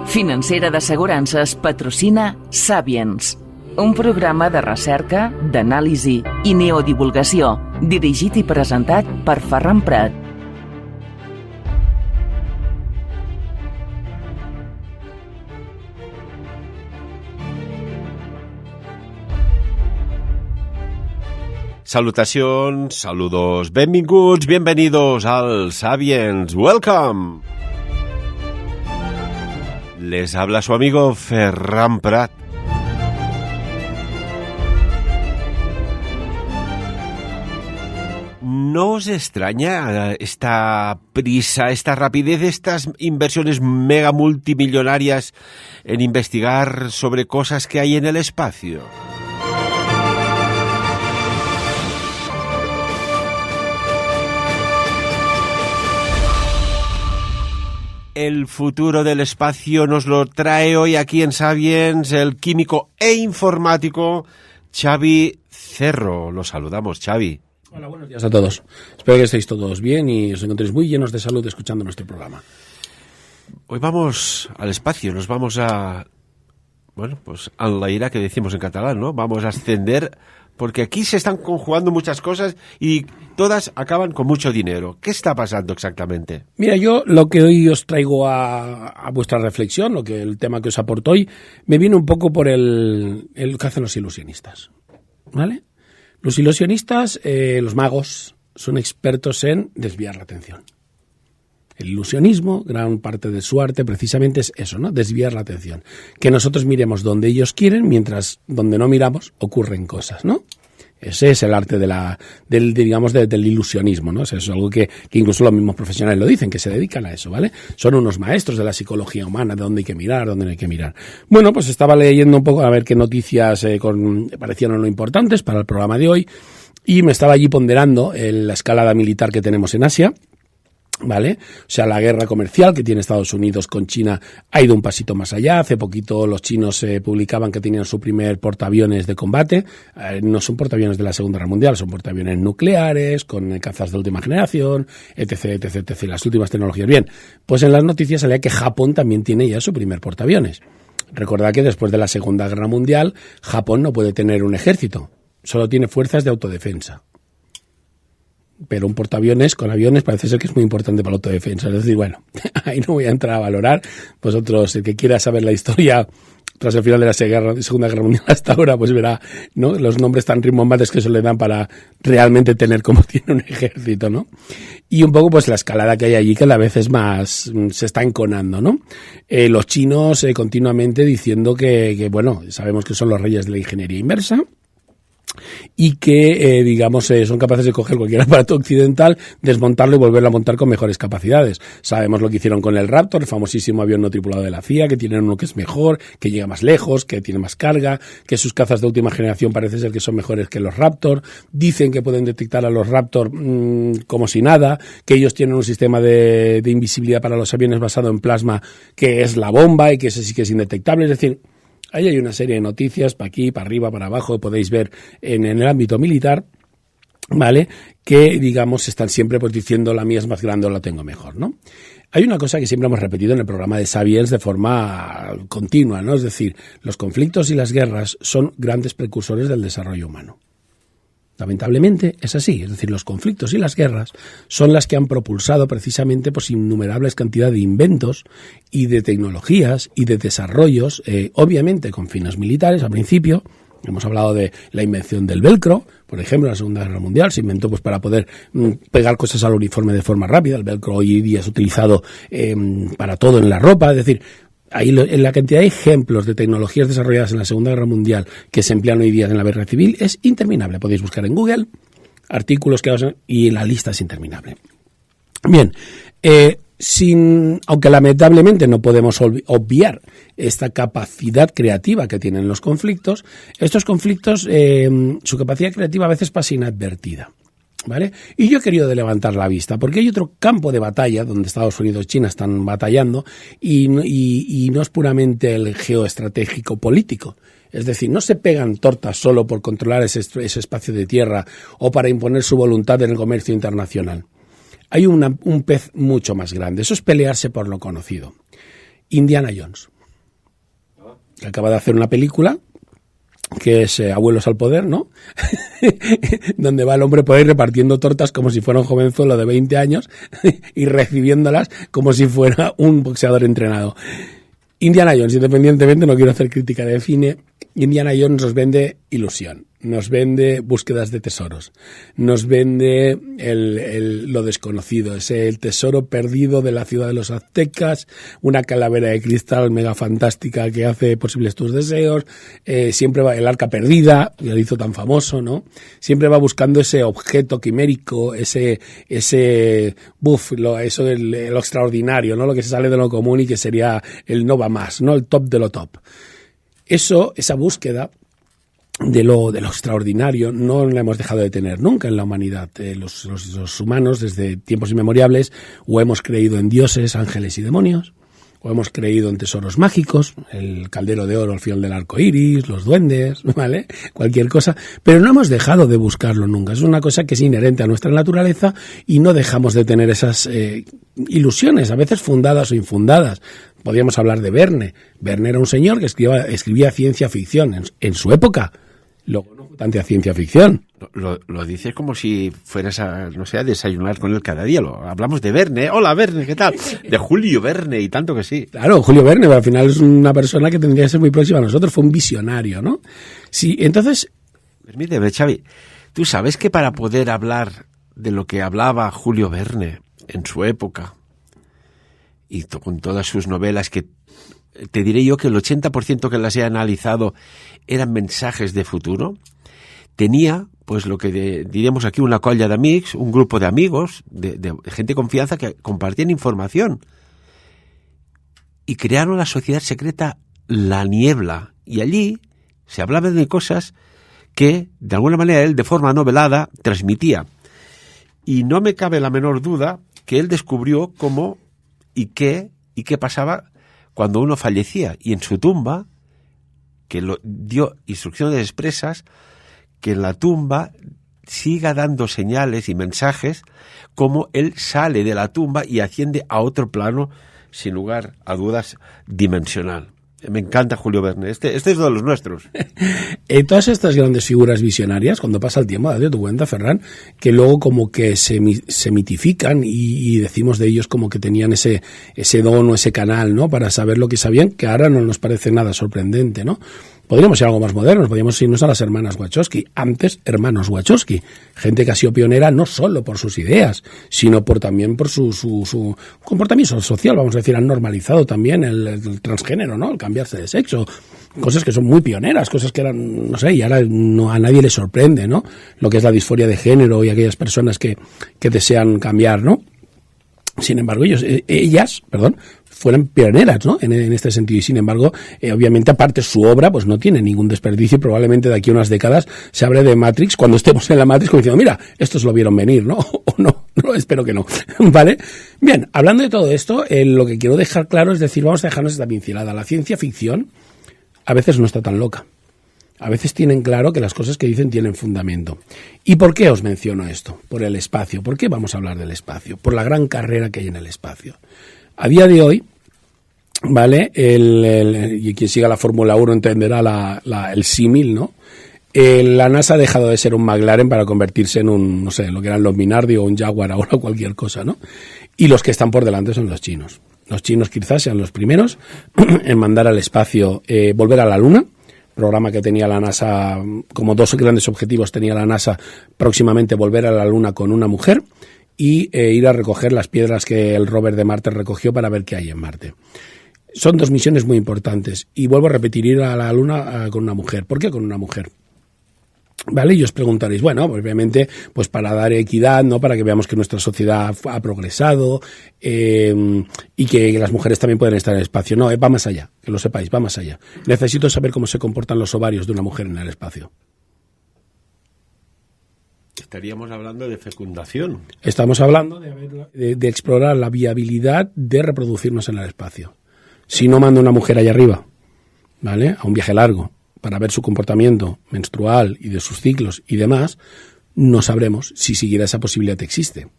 Financera d'Assegurances patrocina Sapiens, un programa de recerca, d'anàlisi i neodivulgació, dirigit i presentat per Ferran Prat. Salutacions, saludos, benvinguts, bienvenidos al Sapiens, welcome. Les habla su amigo Ferran Prat. ¿No os extraña esta prisa, esta rapidez, estas inversiones mega multimillonarias en investigar sobre cosas que hay en el espacio? El futuro del espacio nos lo trae hoy aquí en Sapiens el químico e informático Xavi Cerro. Lo saludamos, Xavi. Hola, buenos días a todos. Espero que estéis todos bien y os encontréis muy llenos de salud escuchando nuestro programa. Hoy vamos al espacio, nos vamos a... Bueno, pues enlairar, que decimos en catalán, ¿no? Vamos a ascender, porque aquí se están conjugando muchas cosas y todas acaban con mucho dinero. ¿Qué está pasando exactamente? Mira, yo lo que hoy os traigo a vuestra reflexión, el tema que os aporto hoy, me viene un poco por el que hacen los ilusionistas, ¿vale? Los ilusionistas, los magos, son expertos en desviar la atención. El ilusionismo, gran parte de su arte precisamente es eso, ¿no? Desviar la atención. Que nosotros miremos donde ellos quieren, mientras donde no miramos ocurren cosas, ¿no? Ese es el arte del ilusionismo, ¿no? O sea, es algo que incluso los mismos profesionales lo dicen, que se dedican a eso, ¿vale? Son unos maestros de la psicología humana, de dónde hay que mirar, dónde no hay que mirar. Bueno, pues estaba leyendo un poco a ver qué noticias parecieron lo importantes para el programa de hoy y me estaba allí ponderando la escalada militar que tenemos en Asia, ¿vale? O sea, la guerra comercial que tiene Estados Unidos con China ha ido un pasito más allá. Hace poquito los chinos publicaban que tenían su primer portaaviones de combate. No son portaaviones de la Segunda Guerra Mundial, son portaaviones nucleares, con cazas de última generación, etc, etc, etc. Las últimas tecnologías. Bien, pues en las noticias salía que Japón también tiene ya su primer portaaviones. Recordad que después de la Segunda Guerra Mundial, Japón no puede tener un ejército, solo tiene fuerzas de autodefensa. Pero un portaaviones con aviones parece ser que es muy importante para la autodefensa. Es decir, bueno, ahí no voy a entrar a valorar. Vosotros, el que quiera saber la historia tras el final de la Segunda Guerra Mundial hasta ahora, pues verá, ¿no? Los nombres tan rimbombantes que se le dan para realmente tener como tiene un ejército, ¿no? Y un poco pues la escalada que hay allí, que a la vez es más, se está enconando, ¿no? Los chinos continuamente diciendo que, bueno, sabemos que son los reyes de la ingeniería inversa, y que, son capaces de coger cualquier aparato occidental, desmontarlo y volverlo a montar con mejores capacidades. Sabemos lo que hicieron con el Raptor, el famosísimo avión no tripulado de la CIA, que tienen uno que es mejor, que llega más lejos, que tiene más carga, que sus cazas de última generación parece ser que son mejores que los Raptor. Dicen que pueden detectar a los Raptor como si nada, que ellos tienen un sistema de invisibilidad para los aviones basado en plasma, que es la bomba y que ese sí que es indetectable. Es decir, ahí hay una serie de noticias, para aquí, para arriba, para abajo, que podéis ver en el ámbito militar, ¿vale? Que, están siempre pues diciendo la mía es más grande o la tengo mejor, ¿no? Hay una cosa que siempre hemos repetido en el programa de Sapiens de forma continua, ¿no? Es decir, los conflictos y las guerras son grandes precursores del desarrollo humano. Lamentablemente es así, es decir, los conflictos y las guerras son las que han propulsado precisamente pues innumerables cantidades de inventos y de tecnologías y de desarrollos, obviamente con fines militares al principio. Hemos hablado de la invención del velcro, por ejemplo, en la Segunda Guerra Mundial se inventó pues para poder pegar cosas al uniforme de forma rápida. El velcro hoy día es utilizado para todo en la ropa, es decir, ahí en la cantidad de ejemplos de tecnologías desarrolladas en la Segunda Guerra Mundial que se emplean hoy día en la guerra civil es interminable. Podéis buscar en Google artículos y la lista es interminable. Bien, aunque lamentablemente no podemos obviar esta capacidad creativa que tienen los conflictos, estos conflictos, su capacidad creativa a veces pasa inadvertida. ¿Vale? Y yo he querido levantar la vista porque hay otro campo de batalla donde Estados Unidos y China están batallando y no es puramente el geoestratégico político. Es decir, no se pegan tortas solo por controlar ese espacio de tierra o para imponer su voluntad en el comercio internacional. Hay un pez mucho más grande. Eso es pelearse por lo conocido. Indiana Jones. que acaba de hacer una película que es Abuelos al Poder, ¿no? Donde va el hombre por ahí repartiendo tortas como si fuera un jovenzuelo de 20 años y recibiéndolas como si fuera un boxeador entrenado. Indiana Jones, independientemente, no quiero hacer crítica de cine, Indiana Jones nos vende ilusión, nos vende búsquedas de tesoros, nos vende lo desconocido, el tesoro perdido de la ciudad de los aztecas, una calavera de cristal mega fantástica que hace posibles tus deseos, siempre va el arca perdida, ya lo hizo tan famoso, ¿no? Siempre va buscando ese objeto quimérico, lo extraordinario, ¿no? Lo que se sale de lo común y que sería el no va más, ¿no? El top de lo top. Esa búsqueda de lo extraordinario no la hemos dejado de tener nunca en la humanidad. Los humanos, desde tiempos inmemoriales, o hemos creído en dioses, ángeles y demonios, o hemos creído en tesoros mágicos, el caldero de oro al final del arco iris, los duendes, ¿vale? Cualquier cosa, pero no hemos dejado de buscarlo nunca. Es una cosa que es inherente a nuestra naturaleza y no dejamos de tener esas ilusiones, a veces fundadas o infundadas. Podríamos hablar de Verne. Verne era un señor que escribía ciencia ficción en su época. Luego no fue tanta ciencia ficción. Lo dices como si fueras a desayunar con él cada día. Hablamos de Verne. Hola, Verne, ¿qué tal? De Julio Verne, y tanto que sí. Claro, Julio Verne, pero al final es una persona que tendría que ser muy próxima a nosotros. Fue un visionario, ¿no? Sí, entonces... Permíteme, Xavi. Tú sabes que para poder hablar de lo que hablaba Julio Verne en su época, y con todas sus novelas, que te diré yo que el 80% que las he analizado eran mensajes de futuro, tenía, pues lo que diríamos aquí, una colla de amics, un grupo de amigos, de gente de confianza que compartían información. Y crearon la sociedad secreta La Niebla. Y allí se hablaba de cosas que, de alguna manera, él, de forma no velada, transmitía. Y no me cabe la menor duda que él descubrió cómo y qué pasaba cuando uno fallecía, y en su tumba, que lo dio instrucciones expresas, que en la tumba siga dando señales y mensajes, como él sale de la tumba y asciende a otro plano, sin lugar a dudas, dimensional. Me encanta Julio Verne, este es de los nuestros. Todas estas grandes figuras visionarias, cuando pasa el tiempo, date tu cuenta, Ferran, que luego como que se mitifican y decimos de ellos como que tenían ese don o ese canal, ¿no? Para saber lo que sabían, que ahora no nos parece nada sorprendente, ¿no? Podríamos ser algo más modernos, podríamos irnos a las hermanas Wachowski, antes hermanos Wachowski, gente que ha sido pionera no solo por sus ideas, sino también por su comportamiento social, vamos a decir, han normalizado también el transgénero, ¿no? El cambiarse de sexo, cosas que son muy pioneras, cosas que eran, no sé, y ahora a nadie le sorprende, ¿no? Lo que es la disforia de género y aquellas personas que desean cambiar, ¿no? Sin embargo, ellas, fueron pioneras, ¿no? En este sentido, y sin embargo, obviamente, aparte su obra, pues no tiene ningún desperdicio, y probablemente de aquí a unas décadas se hable de Matrix, cuando estemos en la Matrix, como diciendo, mira, estos lo vieron venir, ¿no? O no, espero que no, ¿vale? Bien, hablando de todo esto, lo que quiero dejar claro es decir, vamos a dejarnos esta pincelada. La ciencia ficción a veces no está tan loca. A veces tienen claro que las cosas que dicen tienen fundamento. ¿Y por qué os menciono esto? Por el espacio. ¿Por qué vamos a hablar del espacio? Por la gran carrera que hay en el espacio. A día de hoy, ¿vale? Y quien siga la Fórmula 1 entenderá el símil, ¿no? La NASA ha dejado de ser un McLaren para convertirse en un, no sé, lo que eran los Minardi o un Jaguar ahora o cualquier cosa, ¿no? Y los que están por delante son los chinos. Los chinos quizás sean los primeros en mandar al espacio, volver a la Luna, programa que tenía la NASA, como dos grandes objetivos tenía la NASA, próximamente volver a la Luna con una mujer y ir a recoger las piedras que el rover de Marte recogió para ver qué hay en Marte. Son dos misiones muy importantes. Y vuelvo a repetir, ir a la Luna con una mujer. ¿Por qué con una mujer? ¿Vale? Y os preguntaréis, bueno, obviamente, pues para dar equidad, ¿no? Para que veamos que nuestra sociedad ha progresado y que las mujeres también pueden estar en el espacio. No, va más allá, que lo sepáis, va más allá. Necesito saber cómo se comportan los ovarios de una mujer en el espacio. Estaríamos hablando de fecundación. Estamos hablando de explorar la viabilidad de reproducirnos en el espacio. Si no mando una mujer allá arriba, ¿vale? A un viaje largo, para ver su comportamiento menstrual y de sus ciclos y demás, no sabremos si siquiera esa posibilidad existe.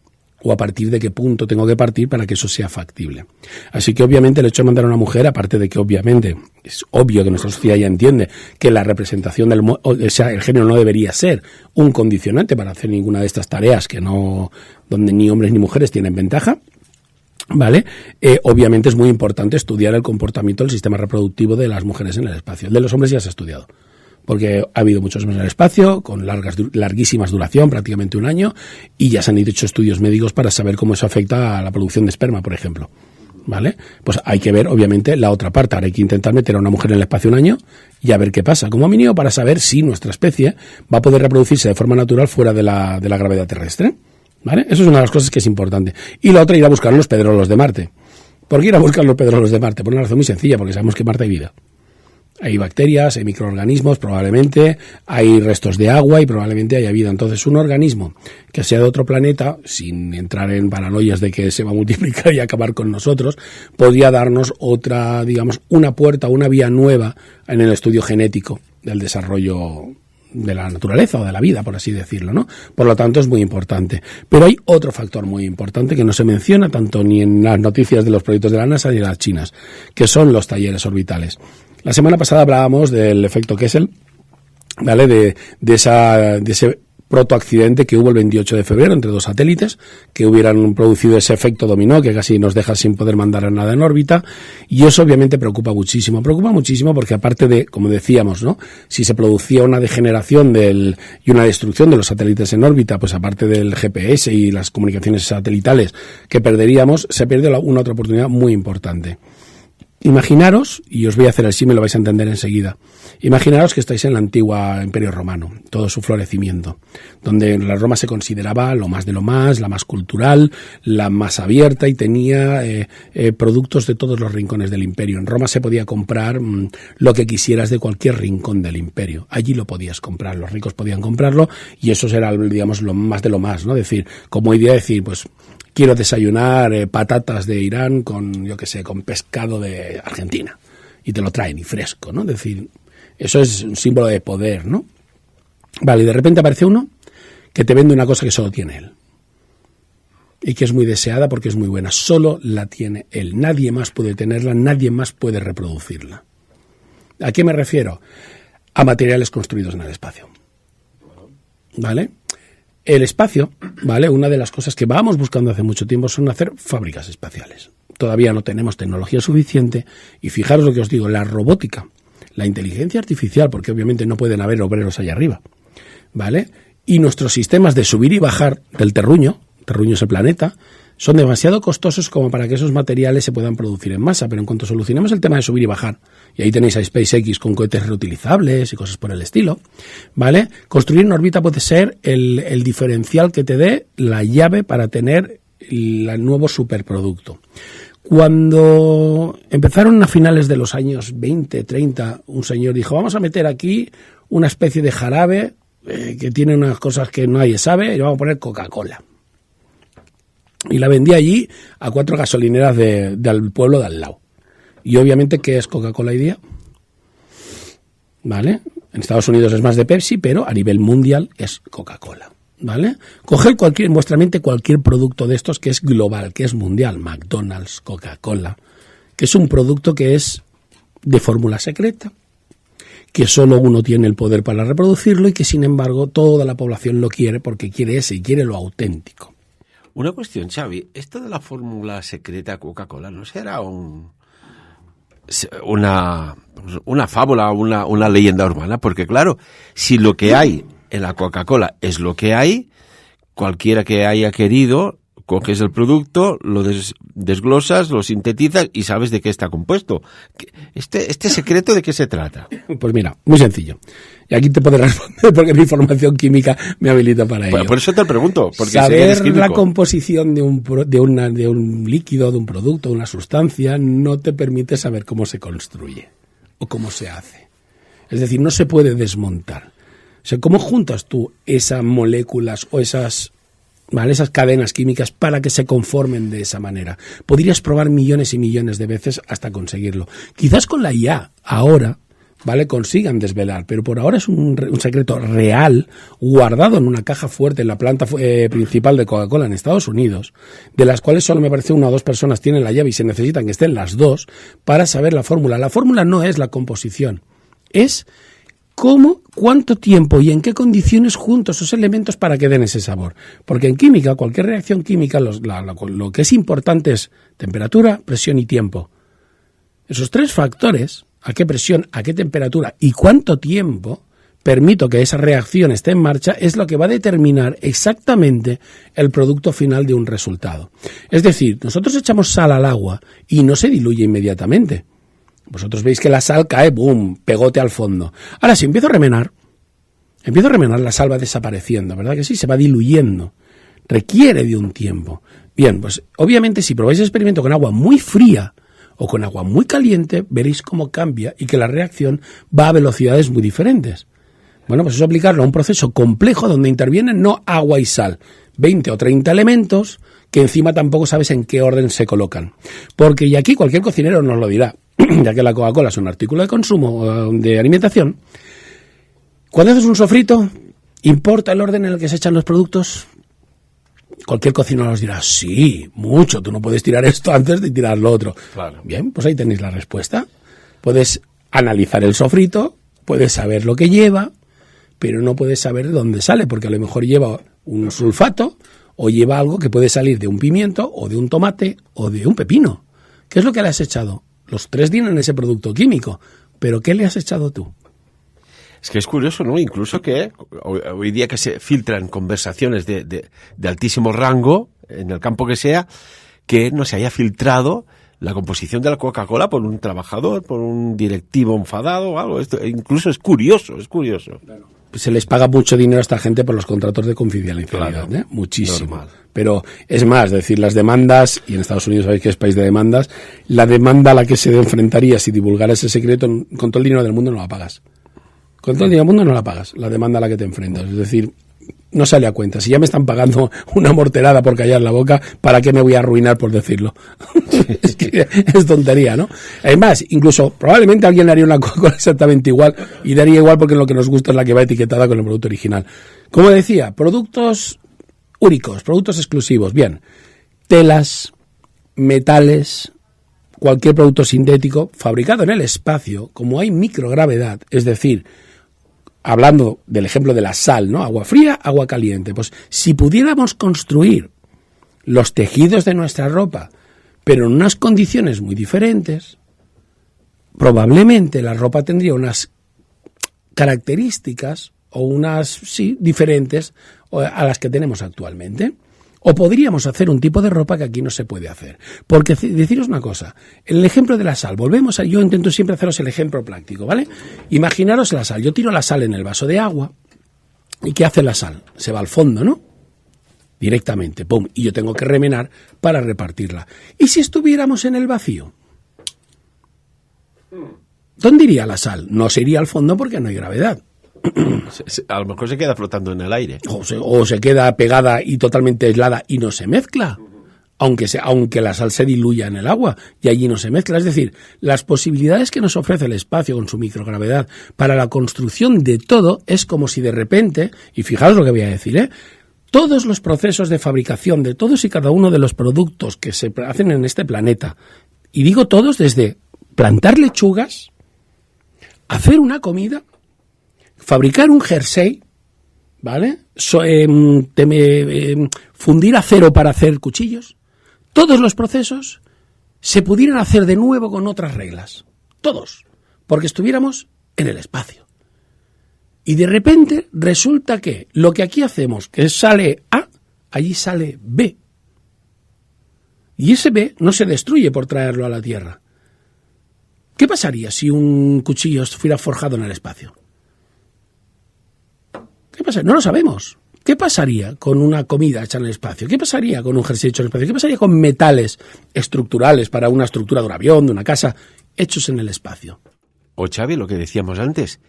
o a partir de qué punto tengo que partir para que eso sea factible. Así que obviamente el hecho de mandar a una mujer, aparte de que obviamente es obvio que nuestra sociedad ya entiende que la representación el género no debería ser un condicionante para hacer ninguna de estas tareas donde ni hombres ni mujeres tienen ventaja, ¿vale? Obviamente es muy importante estudiar el comportamiento del sistema reproductivo de las mujeres en el espacio. El de los hombres ya se ha estudiado, porque ha habido muchos hombres en el espacio, con larguísimas duración, prácticamente 1 año, y ya se han hecho estudios médicos para saber cómo eso afecta a la producción de esperma, por ejemplo. ¿Vale? Pues hay que ver, obviamente, la otra parte. Ahora hay que intentar meter a una mujer en el espacio 1 año y a ver qué pasa, como mínimo para saber si nuestra especie va a poder reproducirse de forma natural fuera de la gravedad terrestre. ¿Vale? Eso es una de las cosas que es importante. Y la otra, ir a buscar los pedrolos de Marte. ¿Por qué ir a buscar los pedrolos de Marte? Por una razón muy sencilla, porque sabemos que en Marte hay vida. Hay bacterias, hay microorganismos, probablemente, hay restos de agua y probablemente haya vida. Entonces, un organismo que sea de otro planeta, sin entrar en paranoias de que se va a multiplicar y acabar con nosotros, podría darnos otra, digamos, una puerta, una vía nueva en el estudio genético del desarrollo de la naturaleza o de la vida, por así decirlo, ¿no? Por lo tanto, es muy importante. Pero hay otro factor muy importante que no se menciona tanto ni en las noticias de los proyectos de la NASA ni de las chinas, que son los talleres orbitales. La semana pasada hablábamos del efecto Kessel, ¿vale? De ese protoaccidente que hubo el 28 de febrero entre 2 satélites que hubieran producido ese efecto dominó que casi nos deja sin poder mandar nada en órbita, y eso obviamente preocupa muchísimo porque aparte de, como decíamos, ¿no? Si se producía una degeneración y una destrucción de los satélites en órbita, pues aparte del GPS y las comunicaciones satelitales que perderíamos, se pierde una otra oportunidad muy importante. Imaginaros, y os voy a hacer el símil, lo vais a entender enseguida. Imaginaros que estáis en el antiguo Imperio Romano, todo su florecimiento, donde la Roma se consideraba lo más de lo más, la más cultural, la más abierta y tenía productos de todos los rincones del imperio. En Roma se podía comprar lo que quisieras de cualquier rincón del imperio. Allí lo podías comprar, los ricos podían comprarlo y eso era, digamos, lo más de lo más, ¿no? Decir, como idea decir, pues quiero desayunar patatas de Irán con, yo qué sé, con pescado de Argentina. Y te lo traen y fresco, ¿no? Es decir, eso es un símbolo de poder, ¿no? Vale, y de repente aparece uno que te vende una cosa que solo tiene él. Y que es muy deseada porque es muy buena. Solo la tiene él. Nadie más puede tenerla, nadie más puede reproducirla. ¿A qué me refiero? A materiales construidos en el espacio. ¿Vale? El espacio, ¿vale? Una de las cosas que vamos buscando hace mucho tiempo son hacer fábricas espaciales. Todavía no tenemos tecnología suficiente y fijaros lo que os digo, la robótica, la inteligencia artificial, porque obviamente no pueden haber obreros allá arriba, ¿vale? Y nuestros sistemas de subir y bajar del terruño es el planeta, son demasiado costosos como para que esos materiales se puedan producir en masa, pero en cuanto solucionemos el tema de subir y bajar, y ahí tenéis a SpaceX con cohetes reutilizables y cosas por el estilo, ¿vale? Construir en órbita puede ser el diferencial que te dé la llave para tener el nuevo superproducto. Cuando empezaron a finales de los años 20, 30, un señor dijo, vamos a meter aquí una especie de jarabe que tiene unas cosas que nadie sabe y le vamos a poner Coca-Cola. Y la vendía allí a 4 gasolineras del pueblo de al lado. Y obviamente, ¿qué es Coca-Cola hoy día? ¿Vale? En Estados Unidos es más de Pepsi, pero a nivel mundial es Coca-Cola. ¿Vale? Coged en vuestra mente cualquier producto de estos que es global, que es mundial. McDonald's, Coca-Cola, que es un producto que es de fórmula secreta, que solo uno tiene el poder para reproducirlo y que sin embargo toda la población lo quiere porque quiere ese y quiere lo auténtico. Una cuestión, Xavi, esto de la fórmula secreta Coca-Cola, ¿no será una fábula, una leyenda urbana? Porque claro, si lo que hay en la Coca-Cola es lo que hay, cualquiera que haya querido, coges el producto, lo desglosas, lo sintetizas y sabes de qué está compuesto. ¿Este secreto de qué se trata? Pues mira, muy sencillo. Y aquí te podré responder porque mi formación química me habilita para ello. Por eso te pregunto. Porque saber la composición de un líquido, de un producto, de una sustancia, no te permite saber cómo se construye o cómo se hace. Es decir, no se puede desmontar. O sea, ¿cómo juntas tú esas moléculas o esas cadenas químicas para que se conformen de esa manera? Podrías probar millones y millones de veces hasta conseguirlo. Quizás con la IA ahora ¿vale?, consigan desvelar. Pero por ahora es un secreto real, guardado en una caja fuerte en la planta principal de Coca-Cola en Estados Unidos, de las cuales solo me parece 1 o 2 personas tienen la llave y se necesitan que estén las 2 para saber la fórmula. La fórmula no es la composición, es cómo, cuánto tiempo y en qué condiciones juntos esos elementos para que den ese sabor. Porque en química, cualquier reacción química, lo que es importante es temperatura, presión y tiempo. Esos 3 factores, a qué presión, a qué temperatura y cuánto tiempo permito que esa reacción esté en marcha, es lo que va a determinar exactamente el producto final de un resultado. Es decir, nosotros echamos sal al agua y no se diluye inmediatamente. Vosotros veis que la sal cae, ¡boom!, pegote al fondo. Ahora, si empiezo a remenar, la sal va desapareciendo, ¿verdad que sí? Se va diluyendo. Requiere de un tiempo. Bien, pues obviamente si probáis el experimento con agua muy fría o con agua muy caliente, veréis cómo cambia y que la reacción va a velocidades muy diferentes. Bueno, pues eso aplicarlo a un proceso complejo donde intervienen no agua y sal, 20 o 30 elementos que encima tampoco sabes en qué orden se colocan. Porque, y aquí cualquier cocinero nos lo dirá, ya que la Coca-Cola es un artículo de consumo, de alimentación, cuando haces un sofrito, ¿importa el orden en el que se echan los productos? Cualquier cocinero nos dirá, sí, mucho, tú no puedes tirar esto antes de tirar lo otro. Claro. Bien, pues ahí tenéis la respuesta. Puedes analizar el sofrito, puedes saber lo que lleva, pero no puedes saber de dónde sale, porque a lo mejor lleva un sulfato o lleva algo que puede salir de un pimiento o de un tomate o de un pepino. ¿Qué es lo que le has echado? Los 3 tienen ese producto químico, pero ¿qué le has echado tú? Es que es curioso, ¿no? Incluso que hoy día que se filtran conversaciones de altísimo rango, en el campo que sea, que no se haya filtrado la composición de la Coca-Cola por un trabajador, por un directivo enfadado o algo. Esto incluso es curioso. Claro. Se les paga mucho dinero a esta gente por los contratos de confidencialidad, claro, ¿eh? Muchísimo. Normal. Pero es más, es decir, las demandas, y en Estados Unidos sabéis que es país de demandas, la demanda a la que se enfrentaría si divulgara ese secreto, con todo el dinero del mundo no la pagas. Con todo el dinero del mundo no la pagas, la demanda a la que te enfrentas. Es decir, no sale a cuenta. Si ya me están pagando una morterada por callar la boca, ¿para qué me voy a arruinar por decirlo? Es que es tontería, ¿no? Además, incluso probablemente alguien haría una Coca-Cola exactamente igual y daría igual porque lo que nos gusta es la que va etiquetada con el producto original. Como decía, productos únicos, productos exclusivos. Bien, telas, metales, cualquier producto sintético fabricado en el espacio, como hay microgravedad, es decir, hablando del ejemplo de la sal, ¿no? Agua fría, agua caliente. Pues si pudiéramos construir los tejidos de nuestra ropa, pero en unas condiciones muy diferentes, probablemente la ropa tendría unas características o unas, sí, diferentes a las que tenemos actualmente. O podríamos hacer un tipo de ropa que aquí no se puede hacer. Porque deciros una cosa, el ejemplo de la sal, yo intento siempre haceros el ejemplo práctico, ¿vale? Imaginaros la sal, yo tiro la sal en el vaso de agua, ¿y qué hace la sal? Se va al fondo, ¿no? Directamente, ¡pum! Y yo tengo que remenar para repartirla. ¿Y si estuviéramos en el vacío? ¿Dónde iría la sal? No se iría al fondo porque no hay gravedad. A lo mejor se queda flotando en el aire. O se queda pegada y totalmente aislada y no se mezcla. Aunque la sal se diluya en el agua y allí no se mezcla. Es decir, las posibilidades que nos ofrece el espacio con su microgravedad para la construcción de todo es como si de repente, y fijaos lo que voy a decir, todos los procesos de fabricación de todos y cada uno de los productos que se hacen en este planeta, y digo todos desde plantar lechugas, hacer una comida, fabricar un jersey, ¿vale? Fundir acero para hacer cuchillos. Todos los procesos se pudieran hacer de nuevo con otras reglas. Todos. Porque estuviéramos en el espacio. Y de repente resulta que lo que aquí hacemos, que sale A, allí sale B. Y ese B no se destruye por traerlo a la Tierra. ¿Qué pasaría si un cuchillo estuviera forjado en el espacio? ¿Qué pasa? No lo sabemos. ¿Qué pasaría con una comida hecha en el espacio? ¿Qué pasaría con un jersey hecho en el espacio? ¿Qué pasaría con metales estructurales para una estructura de un avión, de una casa, hechos en el espacio? O Xavi, lo que decíamos antes,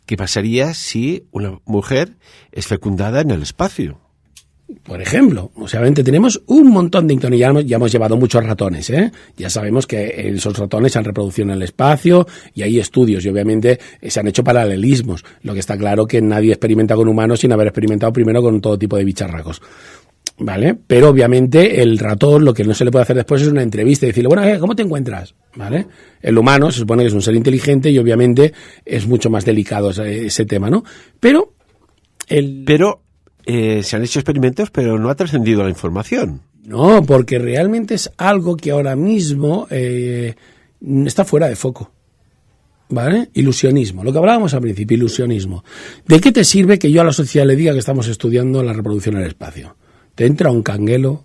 ¿qué pasaría si una mujer es fecundada en el espacio? Por ejemplo, obviamente tenemos un montón de incógnitas, ya hemos llevado muchos ratones, ¿eh? Ya sabemos que esos ratones se han reproducido en el espacio y hay estudios y obviamente se han hecho paralelismos. Lo que está claro que nadie experimenta con humanos sin haber experimentado primero con todo tipo de bicharracos. ¿Vale? Pero obviamente el ratón, lo que no se le puede hacer después es una entrevista y decirle, bueno, ¿cómo te encuentras? ¿Vale? El humano se supone que es un ser inteligente y obviamente es mucho más delicado ese tema, ¿no? Pero se han hecho experimentos, pero no ha trascendido la información. No, porque realmente es algo que ahora mismo está fuera de foco. ¿Vale? Ilusionismo, lo que hablábamos al principio, ilusionismo. ¿De qué te sirve que yo a la sociedad le diga que estamos estudiando la reproducción en el espacio? Te entra un canguelo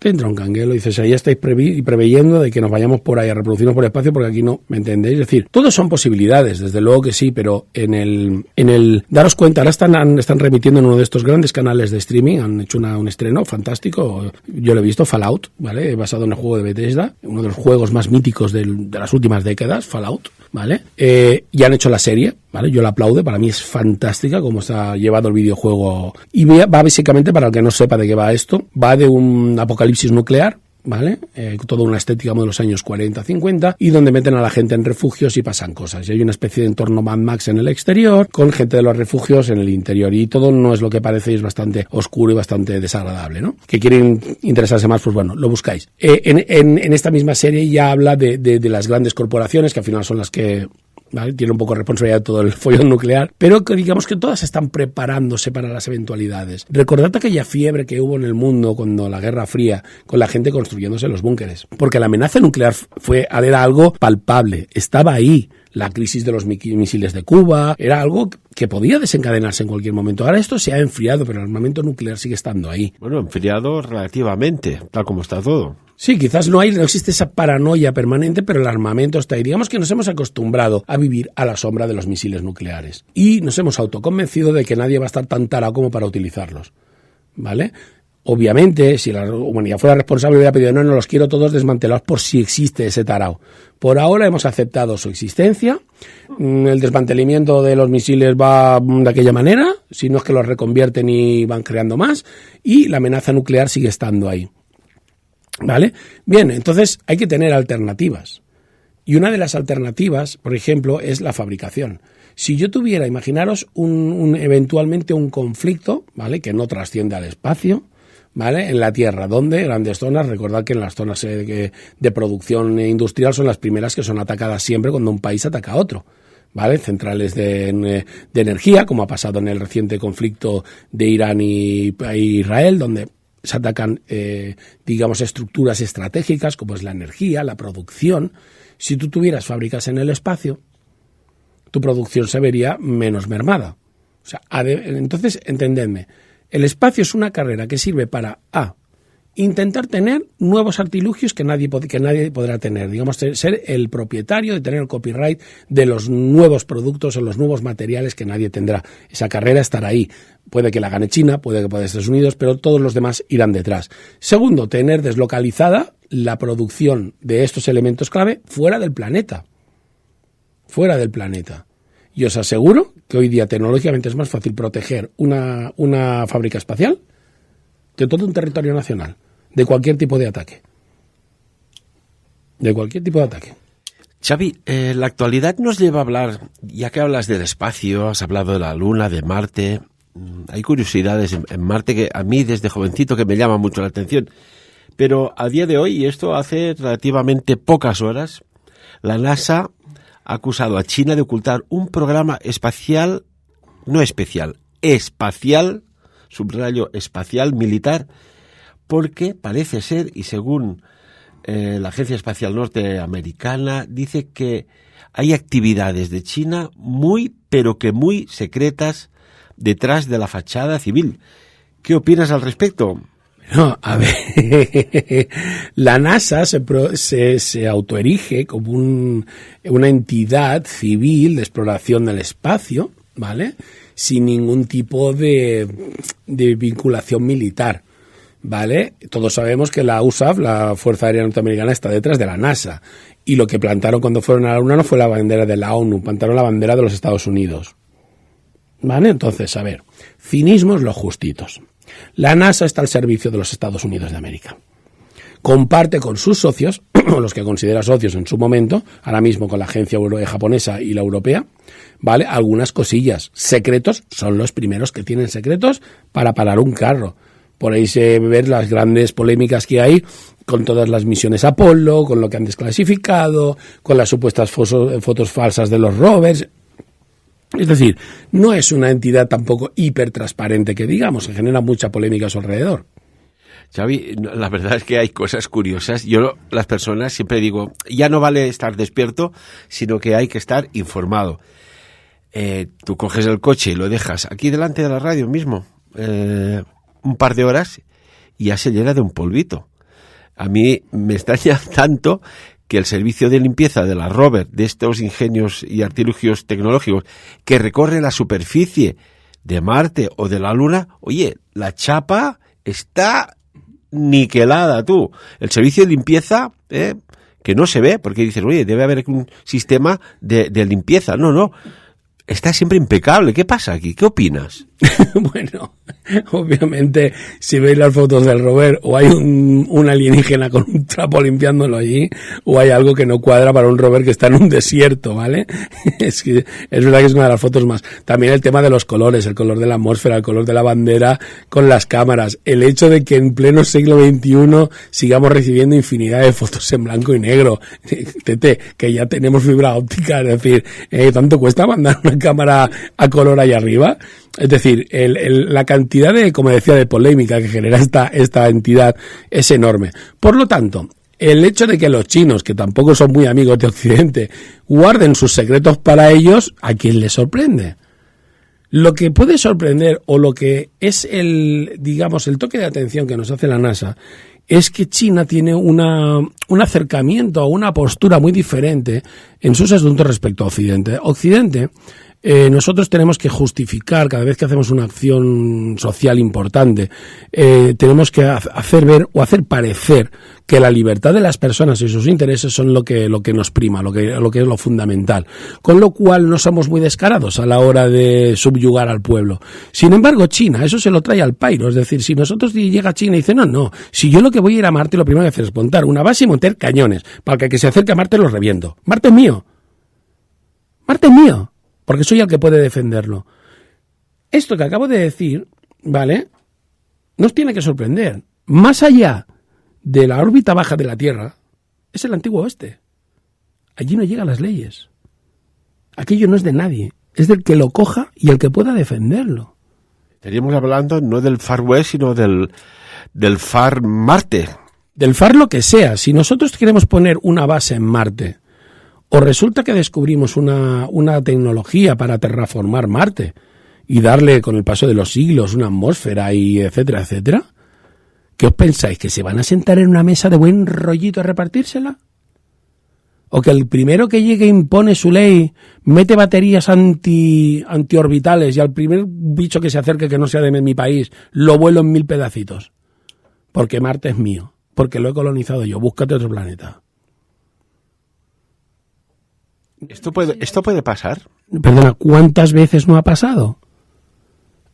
y dices, ya estáis preveyendo de que nos vayamos por ahí a reproducirnos por el espacio porque aquí no, ¿me entendéis? Es decir, todos son posibilidades, desde luego que sí, pero en el daros cuenta, ahora están remitiendo en uno de estos grandes canales de streaming, han hecho un estreno fantástico, yo lo he visto, Fallout, ¿vale? Basado en el juego de Bethesda, uno de los juegos más míticos de las últimas décadas, Fallout, ¿vale? Y han hecho la serie, ¿vale? Yo la aplaudo, para mí es fantástica como está llevado el videojuego. Y va básicamente, para el que no sepa de qué va esto, va de un apocalipsis nuclear, ¿vale? Toda una estética de los años 40, 50, y donde meten a la gente en refugios y pasan cosas. Y hay una especie de entorno Mad Max en el exterior, con gente de los refugios en el interior. Y todo no es lo que parece, es bastante oscuro y bastante desagradable, ¿no? Que quieren interesarse más, pues bueno, lo buscáis. En esta misma serie ya habla de las grandes corporaciones, que al final son las que... ¿vale? Tiene un poco de responsabilidad de todo el follón nuclear, pero que digamos que todas están preparándose para las eventualidades. Recordad aquella fiebre que hubo en el mundo cuando la Guerra Fría, con la gente construyéndose los búnkeres, porque la amenaza nuclear era algo palpable, estaba ahí. La crisis de los misiles de Cuba era algo que podía desencadenarse en cualquier momento. Ahora esto se ha enfriado, pero el armamento nuclear sigue estando ahí. Bueno, enfriado relativamente, tal como está todo. Sí, quizás no existe esa paranoia permanente, pero el armamento está ahí. Digamos que nos hemos acostumbrado a vivir a la sombra de los misiles nucleares. Y nos hemos autoconvencido de que nadie va a estar tan tarado como para utilizarlos. ¿Vale? Obviamente, si la humanidad fuera responsable, hubiera pedido, no, los quiero todos desmantelados por si existe ese tarao. Por ahora hemos aceptado su existencia, el desmantelamiento de los misiles va de aquella manera, si no es que los reconvierten y van creando más, y la amenaza nuclear sigue estando ahí. ¿Vale? Bien, entonces hay que tener alternativas. Y una de las alternativas, por ejemplo, es la fabricación. Si yo tuviera, imaginaros, eventualmente un conflicto, ¿vale?, que no trasciende al espacio, ¿vale?, en la Tierra, donde grandes zonas, recordad que en las zonas de producción industrial son las primeras que son atacadas siempre cuando un país ataca a otro, ¿vale? Centrales de energía, como ha pasado en el reciente conflicto de Irán y Israel, donde se atacan, digamos, estructuras estratégicas, como es la energía, la producción. Si tú tuvieras fábricas en el espacio, tu producción se vería menos mermada. O sea, entonces, entendedme, el espacio es una carrera que sirve para intentar tener nuevos artilugios que nadie podrá tener, digamos, ser el propietario de tener el copyright de los nuevos productos o los nuevos materiales que nadie tendrá. Esa carrera estará ahí. Puede que la gane China, puede que pueda Estados Unidos, pero todos los demás irán detrás. Segundo, tener deslocalizada la producción de estos elementos clave fuera del planeta. Fuera del planeta. Y os aseguro que hoy día tecnológicamente es más fácil proteger una fábrica espacial que todo un territorio nacional, de cualquier tipo de ataque. De cualquier tipo de ataque. Xavi, la actualidad nos lleva a hablar, ya que hablas del espacio, has hablado de la Luna, de Marte, hay curiosidades en Marte que a mí desde jovencito que me llama mucho la atención, pero a día de hoy, y esto hace relativamente pocas horas, la NASA ha acusado a China de ocultar un programa espacial, espacial, subrayo espacial militar, porque parece ser, y según la Agencia Espacial Norteamericana, dice que hay actividades de China muy, pero que muy secretas detrás de la fachada civil. ¿Qué opinas al respecto? No, a ver, la NASA se autoerige como una entidad civil de exploración del espacio, ¿vale?, sin ningún tipo de vinculación militar, ¿vale? Todos sabemos que la USAF, la Fuerza Aérea Norteamericana, está detrás de la NASA, y lo que plantaron cuando fueron a la Luna no fue la bandera de la ONU, plantaron la bandera de los Estados Unidos, ¿vale? Entonces, a ver, cinismos los justitos. La NASA está al servicio de los Estados Unidos de América. Comparte con sus socios, los que considera socios en su momento, ahora mismo con la agencia japonesa y la europea, ¿vale? Algunas cosillas. Secretos, son los primeros que tienen secretos para parar un carro. Por ahí se ven las grandes polémicas que hay con todas las misiones Apolo, con lo que han desclasificado, con las supuestas fotos falsas de los rovers. Es decir, no es una entidad tampoco hipertransparente que digamos, que genera mucha polémica a su alrededor. Xavi, la verdad es que hay cosas curiosas. Yo, las personas, siempre digo, ya no vale estar despierto, sino que hay que estar informado. Tú coges el coche y lo dejas aquí delante de la radio mismo, un par de horas, y ya se llena de un polvito. A mí me extraña tanto que el servicio de limpieza de la rover, de estos ingenios y artilugios tecnológicos, que recorre la superficie de Marte o de la Luna, oye, la chapa está niquelada, tú. El servicio de limpieza, que no se ve, porque dices, oye, debe haber un sistema de limpieza. No, está siempre impecable. ¿Qué pasa aquí? ¿Qué opinas? Bueno, obviamente, si veis las fotos del rover, o hay un alienígena con un trapo limpiándolo allí, o hay algo que no cuadra para un rover que está en un desierto, ¿vale? Es verdad que es una de las fotos más. También el tema de los colores, el color de la atmósfera, el color de la bandera con las cámaras, el hecho de que en pleno siglo XXI sigamos recibiendo infinidad de fotos en blanco y negro, que ya tenemos fibra óptica, es decir, ¿tanto cuesta mandar una cámara a color ahí arriba? Es decir, la cantidad de, como decía, de polémica que genera esta entidad es enorme. Por lo tanto, el hecho de que los chinos, que tampoco son muy amigos de Occidente, guarden sus secretos para ellos, ¿a quién les sorprende? Lo que puede sorprender, o lo que es el toque de atención que nos hace la NASA, es que China tiene un acercamiento, una postura muy diferente en sus asuntos respecto a Occidente. Occidente, nosotros tenemos que justificar cada vez que hacemos una acción social importante, tenemos que hacer ver o hacer parecer que la libertad de las personas y sus intereses son lo que nos prima, lo que es lo fundamental. Con lo cual no somos muy descarados a la hora de subyugar al pueblo. Sin embargo, China, eso se lo trae al pairo. Es decir, si nosotros llega China y dice, no, si yo lo que voy a ir a Marte, lo primero que hacer es montar una base y montar cañones, para que se acerque a Marte los reviento. Marte es mío. Marte es mío. Porque soy el que puede defenderlo. Esto que acabo de decir, ¿vale?, nos tiene que sorprender. Más allá de la órbita baja de la Tierra, es el antiguo oeste. Allí no llegan las leyes. Aquello no es de nadie. Es del que lo coja y el que pueda defenderlo. Estaríamos hablando no del Far West, sino del Far Marte. Del Far lo que sea. Si nosotros queremos poner una base en Marte, o resulta que descubrimos una tecnología para terraformar Marte y darle, con el paso de los siglos, una atmósfera y etcétera, etcétera, ¿qué os pensáis? ¿Que se van a sentar en una mesa de buen rollito a repartírsela? ¿O que el primero que llegue impone su ley, mete baterías antiorbitales y al primer bicho que se acerque que no sea de mi país, lo vuelo en 1000 pedacitos? Porque Marte es mío, porque lo he colonizado yo, búscate otro planeta. ¿Esto puede pasar? Perdona, ¿cuántas veces no ha pasado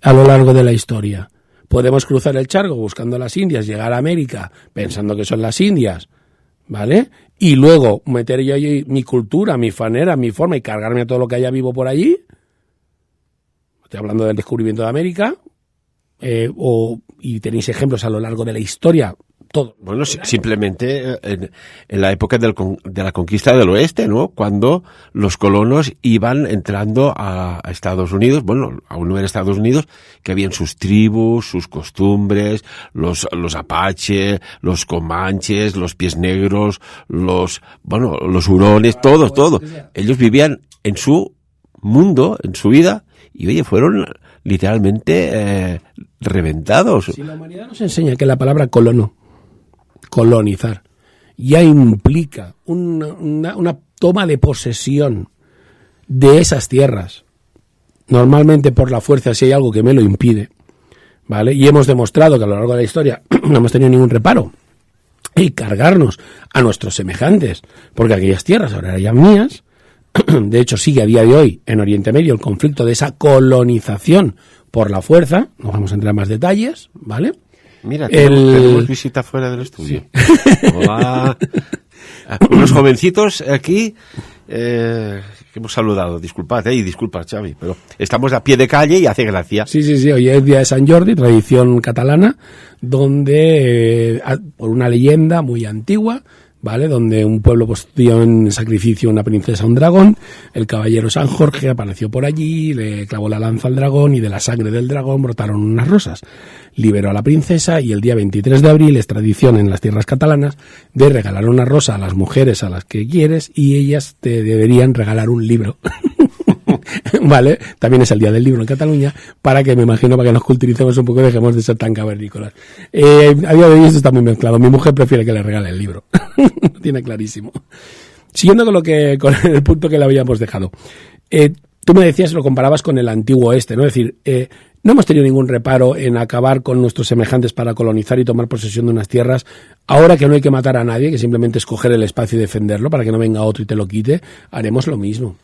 a lo largo de la historia? Podemos cruzar el charco buscando las Indias, llegar a América pensando que son las Indias, ¿vale? Y luego meter yo allí mi cultura, mi manera, mi forma y cargarme a todo lo que haya vivo por allí. Estoy hablando del descubrimiento de América, y tenéis ejemplos a lo largo de la historia. Todo. Bueno, simplemente en la época de la conquista del oeste, ¿no? Cuando los colonos iban entrando a Estados Unidos, bueno, aún no era Estados Unidos, que habían sus tribus, sus costumbres, los apaches, los comanches, los pies negros, los hurones, todos. Ellos vivían en su mundo, en su vida, y oye, fueron literalmente reventados. Si la humanidad nos enseña que la palabra colonizar ya implica una toma de posesión de esas tierras, normalmente por la fuerza si hay algo que me lo impide, ¿vale? Y hemos demostrado que a lo largo de la historia no hemos tenido ningún reparo en cargarnos a nuestros semejantes, porque aquellas tierras ahora eran mías. De hecho, sigue a día de hoy en Oriente Medio el conflicto de esa colonización por la fuerza, no vamos a entrar en más detalles, ¿vale? Mira, tenemos visita fuera del estudio. Sí. Hola. Unos jovencitos aquí que hemos saludado. Disculpad, y disculpa, Xavi, pero estamos a pie de calle y hace gracia. Sí, hoy es día de Sant Jordi, tradición catalana, donde por una leyenda muy antigua, ¿vale? Donde un pueblo dio en sacrificio a una princesa a un dragón, el caballero San Jorge apareció por allí, le clavó la lanza al dragón y de la sangre del dragón brotaron unas rosas. Liberó a la princesa y el día 23 de abril es tradición en las tierras catalanas de regalar una rosa a las mujeres a las que quieres y ellas te deberían regalar un libro. Vale, también es el día del libro en Cataluña, para que nos culturicemos un poco y dejemos de ser tan cavernícolas. A día de hoy esto está muy mezclado. Mi mujer prefiere que le regale el libro. Lo tiene clarísimo. Siguiendo con el punto que le habíamos dejado. Tú me decías, lo comparabas con el antiguo oeste, ¿no? Es decir, no hemos tenido ningún reparo en acabar con nuestros semejantes para colonizar y tomar posesión de unas tierras. Ahora que no hay que matar a nadie, que simplemente es coger el espacio y defenderlo para que no venga otro y te lo quite, haremos lo mismo.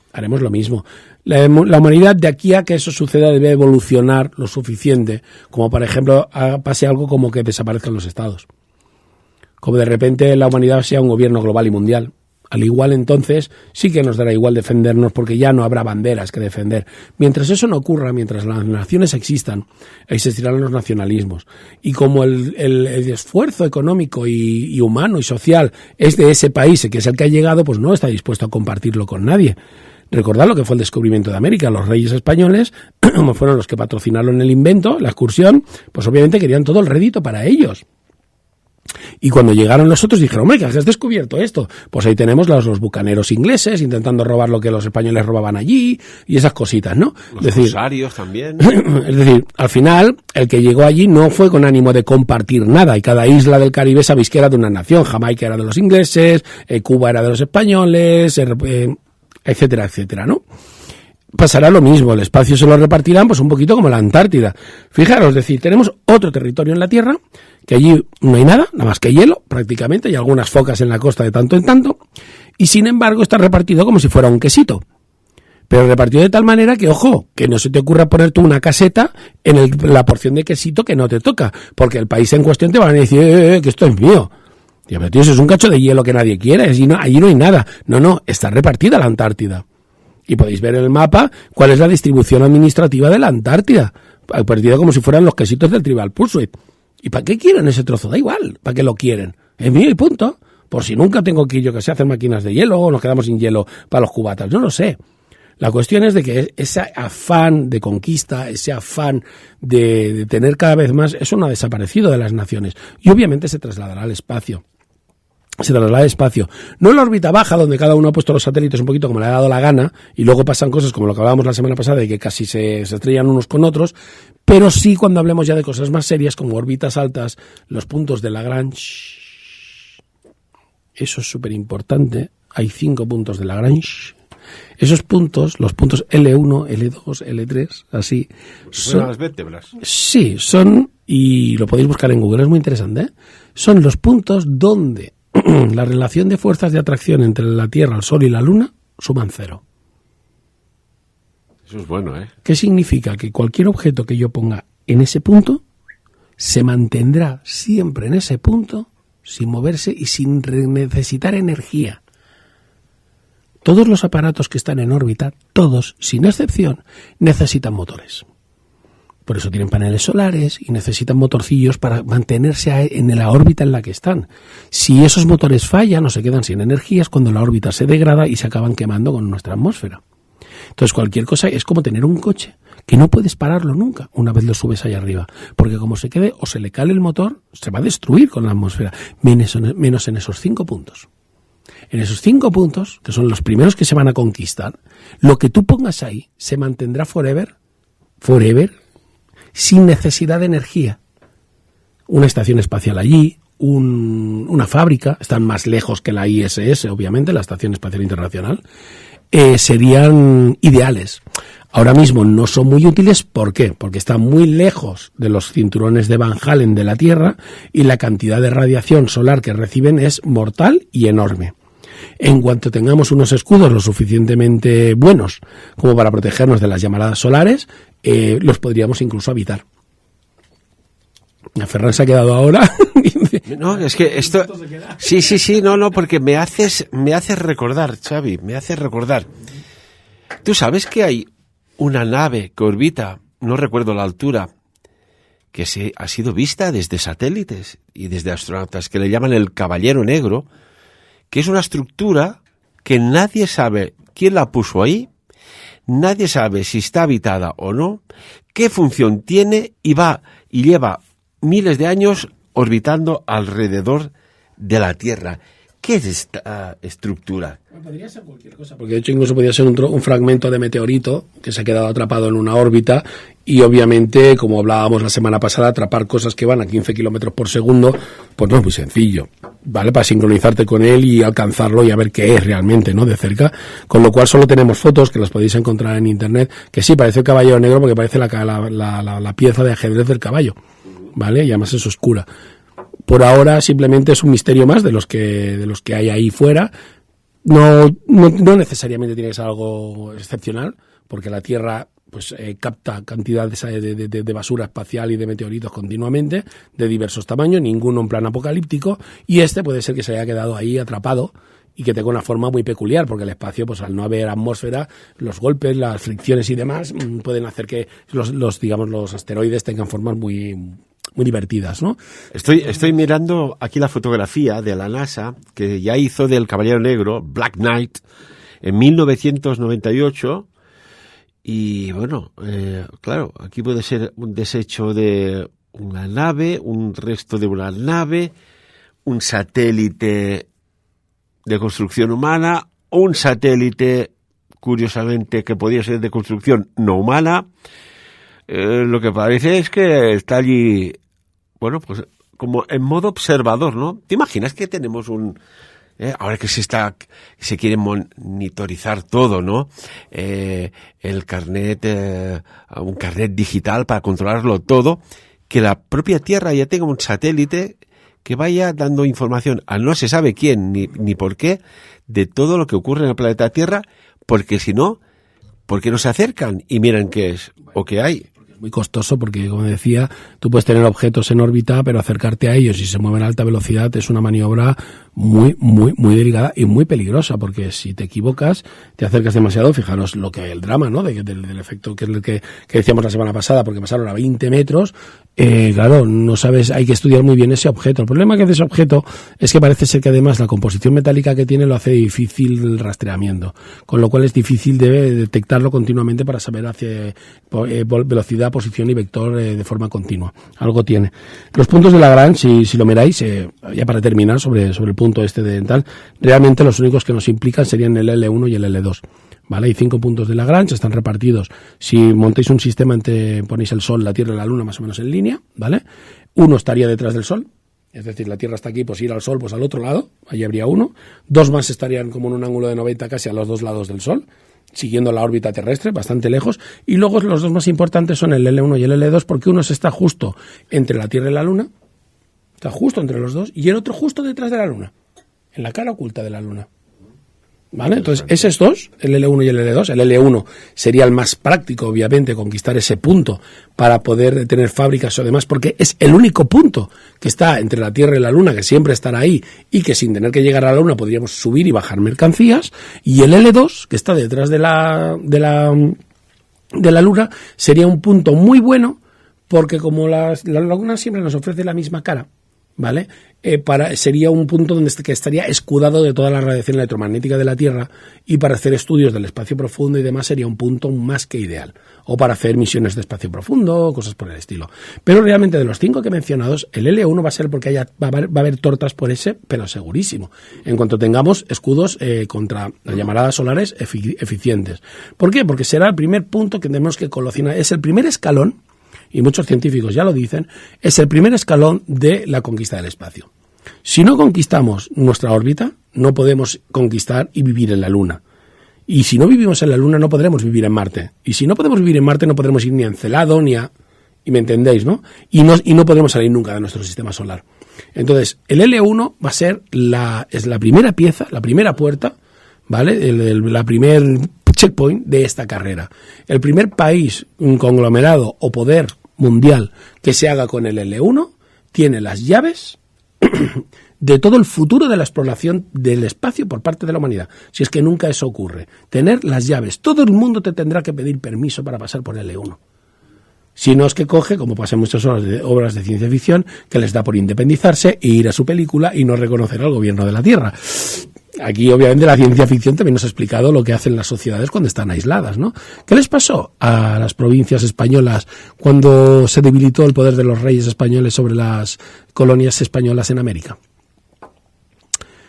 La humanidad, de aquí a que eso suceda, debe evolucionar lo suficiente, como por ejemplo pase algo como que desaparezcan los estados. Como de repente la humanidad sea un gobierno global y mundial. Al igual entonces sí que nos dará igual defendernos porque ya no habrá banderas que defender. Mientras eso no ocurra, mientras las naciones existan, existirán los nacionalismos. Y como el esfuerzo económico y humano y social es de ese país que es el que ha llegado, pues no está dispuesto a compartirlo con nadie. Recordad lo que fue el descubrimiento de América. Los reyes españoles, como fueron los que patrocinaron el invento, la excursión, pues obviamente querían todo el rédito para ellos. Y cuando llegaron los otros dijeron, hombre, ¿qué has descubierto esto? Pues ahí tenemos los bucaneros ingleses intentando robar lo que los españoles robaban allí y esas cositas, ¿no? Los corsarios también. Es decir, al final, el que llegó allí no fue con ánimo de compartir nada y cada isla del Caribe sabéis que era de una nación. Jamaica era de los ingleses, Cuba era de los españoles, etcétera, etcétera, ¿no? Pasará lo mismo, el espacio se lo repartirán pues un poquito como la Antártida. Fijaros, es decir, tenemos otro territorio en la Tierra, que allí no hay nada más que hielo, prácticamente, y algunas focas en la costa de tanto en tanto, y sin embargo está repartido como si fuera un quesito. Pero repartido de tal manera que, ojo, que no se te ocurra poner tú una caseta en la porción de quesito que no te toca, porque el país en cuestión te van a decir, que esto es mío. Y, pero tío, eso es un cacho de hielo que nadie quiere, allí no hay nada. No, está repartida la Antártida. Y podéis ver en el mapa cuál es la distribución administrativa de la Antártida. Partido como si fueran los quesitos del Trivial Pursuit. ¿Y para qué quieren ese trozo? Da igual, ¿para qué lo quieren? Es mío y punto. Por si nunca tengo que ir, yo que sé, hacer máquinas de hielo o nos quedamos sin hielo para los cubatas. No lo sé. La cuestión es de que ese afán de conquista, ese afán de tener cada vez más, eso no ha desaparecido de las naciones. Y obviamente se trasladará al espacio. No en la órbita baja, donde cada uno ha puesto los satélites un poquito como le ha dado la gana, y luego pasan cosas como lo que hablábamos la semana pasada, de que casi se estrellan unos con otros, pero sí cuando hablemos ya de cosas más serias, como órbitas altas, los puntos de Lagrange. Eso es súper importante. Hay 5 puntos de Lagrange. Esos puntos, los puntos L1, L2, L3, así. Son las vértebras. Sí, son, y lo podéis buscar en Google, es muy interesante, ¿eh? Son los puntos donde la relación de fuerzas de atracción entre la Tierra, el Sol y la Luna suman 0. Eso es bueno, ¿eh? ¿Qué significa? Que cualquier objeto que yo ponga en ese punto se mantendrá siempre en ese punto sin moverse y sin necesitar energía. Todos los aparatos que están en órbita, todos, sin excepción, necesitan motores. Por eso tienen paneles solares y necesitan motorcillos para mantenerse en la órbita en la que están. Si esos motores fallan o se quedan sin energías, cuando la órbita se degrada y se acaban quemando con nuestra atmósfera. Entonces cualquier cosa es como tener un coche que no puedes pararlo nunca una vez lo subes allá arriba. Porque como se quede o se le cale el motor, se va a destruir con la atmósfera. Menos en esos 5 puntos. En esos 5 puntos, que son los primeros que se van a conquistar, lo que tú pongas ahí se mantendrá forever, sin necesidad de energía. Una estación espacial allí, una fábrica, están más lejos que la ISS, obviamente, la Estación Espacial Internacional, serían ideales. Ahora mismo no son muy útiles, ¿por qué? Porque están muy lejos de los cinturones de Van Allen de la Tierra y la cantidad de radiación solar que reciben es mortal y enorme. En cuanto tengamos unos escudos lo suficientemente buenos como para protegernos de las llamaradas solares, los podríamos incluso habitar. Ferran se ha quedado ahora. No, es que esto... Sí, no, porque me haces recordar, Xavi, me haces recordar. ¿Tú sabes que hay una nave que orbita, no recuerdo la altura, que ha sido vista desde satélites y desde astronautas, que le llaman el Caballero Negro, que es una estructura que nadie sabe quién la puso ahí, nadie sabe si está habitada o no, qué función tiene y lleva miles de años orbitando alrededor de la Tierra. ¿Qué es esta estructura? Podría ser cualquier cosa, porque de hecho incluso podría ser un fragmento de meteorito que se ha quedado atrapado en una órbita y obviamente, como hablábamos la semana pasada, atrapar cosas que van a 15 kilómetros por segundo, pues no es muy sencillo, ¿vale? Para sincronizarte con él y alcanzarlo y a ver qué es realmente, ¿no? De cerca, con lo cual solo tenemos fotos que las podéis encontrar en internet, que sí, parece el caballero negro porque parece la pieza de ajedrez del caballo, ¿vale? Y además es oscura. Por ahora simplemente es un misterio más de los que hay ahí fuera. No necesariamente tiene que ser algo excepcional, porque la Tierra pues capta cantidades de basura espacial y de meteoritos continuamente, de diversos tamaños, ninguno en plan apocalíptico, y puede ser que se haya quedado ahí atrapado y que tenga una forma muy peculiar, porque el espacio, pues al no haber atmósfera, los golpes, las fricciones y demás pueden hacer que los asteroides tengan formas muy divertidas, ¿no? Estoy mirando aquí la fotografía de la NASA, que ya hizo del Caballero Negro, Black Knight, en 1998, y bueno, claro, aquí puede ser un desecho de una nave, un resto de una nave, un satélite de construcción humana, un satélite, curiosamente, que podría ser de construcción no humana. Lo que parece es que está allí, bueno, pues como en modo observador, ¿no? ¿Te imaginas que tenemos ahora que se quiere monitorizar todo, ¿no? El carnet, un carnet digital para controlarlo todo, que la propia Tierra ya tenga un satélite que vaya dando información a no se sabe quién ni por qué de todo lo que ocurre en el planeta Tierra, porque si no, ¿por qué no se acercan y miran qué es o qué hay? Muy costoso porque, como decía, tú puedes tener objetos en órbita, pero acercarte a ellos y se mueven a alta velocidad es una maniobra muy delicada y muy peligrosa, porque si te equivocas, te acercas demasiado. Fijaros el drama, ¿no? Del efecto que es el que decíamos la semana pasada, porque pasaron a 20 metros. Claro, no sabes, hay que estudiar muy bien ese objeto. El problema que hace ese objeto es que parece ser que además la composición metálica que tiene lo hace difícil el rastreamiento, con lo cual es difícil de detectarlo continuamente para saber hacia velocidad, posición y vector de forma continua. Algo tiene. Los puntos de Lagrange, si lo miráis, ya para terminar sobre el punto de tal, realmente los únicos que nos implican serían el L1 y el L2. ¿Vale? Hay 5 puntos de Lagrange, están repartidos. Si montáis un sistema ponéis el Sol, la Tierra y la Luna más o menos en línea, ¿vale? Uno estaría detrás del Sol, es decir, la Tierra está aquí, pues ir al Sol, pues al otro lado, allí habría uno. 2 más estarían como en un ángulo de 90 casi a los 2 lados del Sol, siguiendo la órbita terrestre, bastante lejos. Y luego los 2 más importantes son el L1 y el L2, porque uno está justo entre la Tierra y la Luna, está justo entre los dos, y el otro justo detrás de la Luna, en la cara oculta de la Luna. ¿Vale? Entonces, esos 2, el L1 y el L2, el L1 sería el más práctico, obviamente, conquistar ese punto para poder tener fábricas o demás, porque es el único punto que está entre la Tierra y la Luna, que siempre estará ahí, y que sin tener que llegar a la Luna podríamos subir y bajar mercancías, y el L2, que está detrás de la Luna, sería un punto muy bueno, porque como la Luna siempre nos ofrece la misma cara, ¿vale? Sería un punto que estaría escudado de toda la radiación electromagnética de la Tierra, y para hacer estudios del espacio profundo y demás sería un punto más que ideal, o para hacer misiones de espacio profundo, cosas por el estilo. Pero realmente de los 5 que he mencionado, el L1 va a ser porque va a haber tortas por ese, pero segurísimo, en cuanto tengamos escudos contra las llamaradas solares eficientes. ¿Por qué? Porque será el primer punto que tenemos que colacionar, es el primer escalón, y muchos científicos ya lo dicen, es el primer escalón de la conquista del espacio. Si no conquistamos nuestra órbita, no podemos conquistar y vivir en la Luna. Y si no vivimos en la Luna, no podremos vivir en Marte. Y si no podemos vivir en Marte, no podremos ir ni a Encelado, y me entendéis, ¿no? Y no podremos salir nunca de nuestro sistema solar. Entonces, el L1 va a ser es la primera pieza, la primera puerta, ¿vale? La primer checkpoint de esta carrera. El primer país, un conglomerado o poder mundial que se haga con el L1 tiene las llaves de todo el futuro de la exploración del espacio por parte de la humanidad. Si es que nunca eso ocurre. Tener las llaves. Todo el mundo te tendrá que pedir permiso para pasar por el L1. Si no es que coge, como pasa en muchas obras de ciencia ficción, que les da por independizarse e ir a su película y no reconocer al gobierno de la Tierra. Aquí, obviamente, la ciencia ficción también nos ha explicado lo que hacen las sociedades cuando están aisladas, ¿no? ¿Qué les pasó a las provincias españolas cuando se debilitó el poder de los reyes españoles sobre las colonias españolas en América?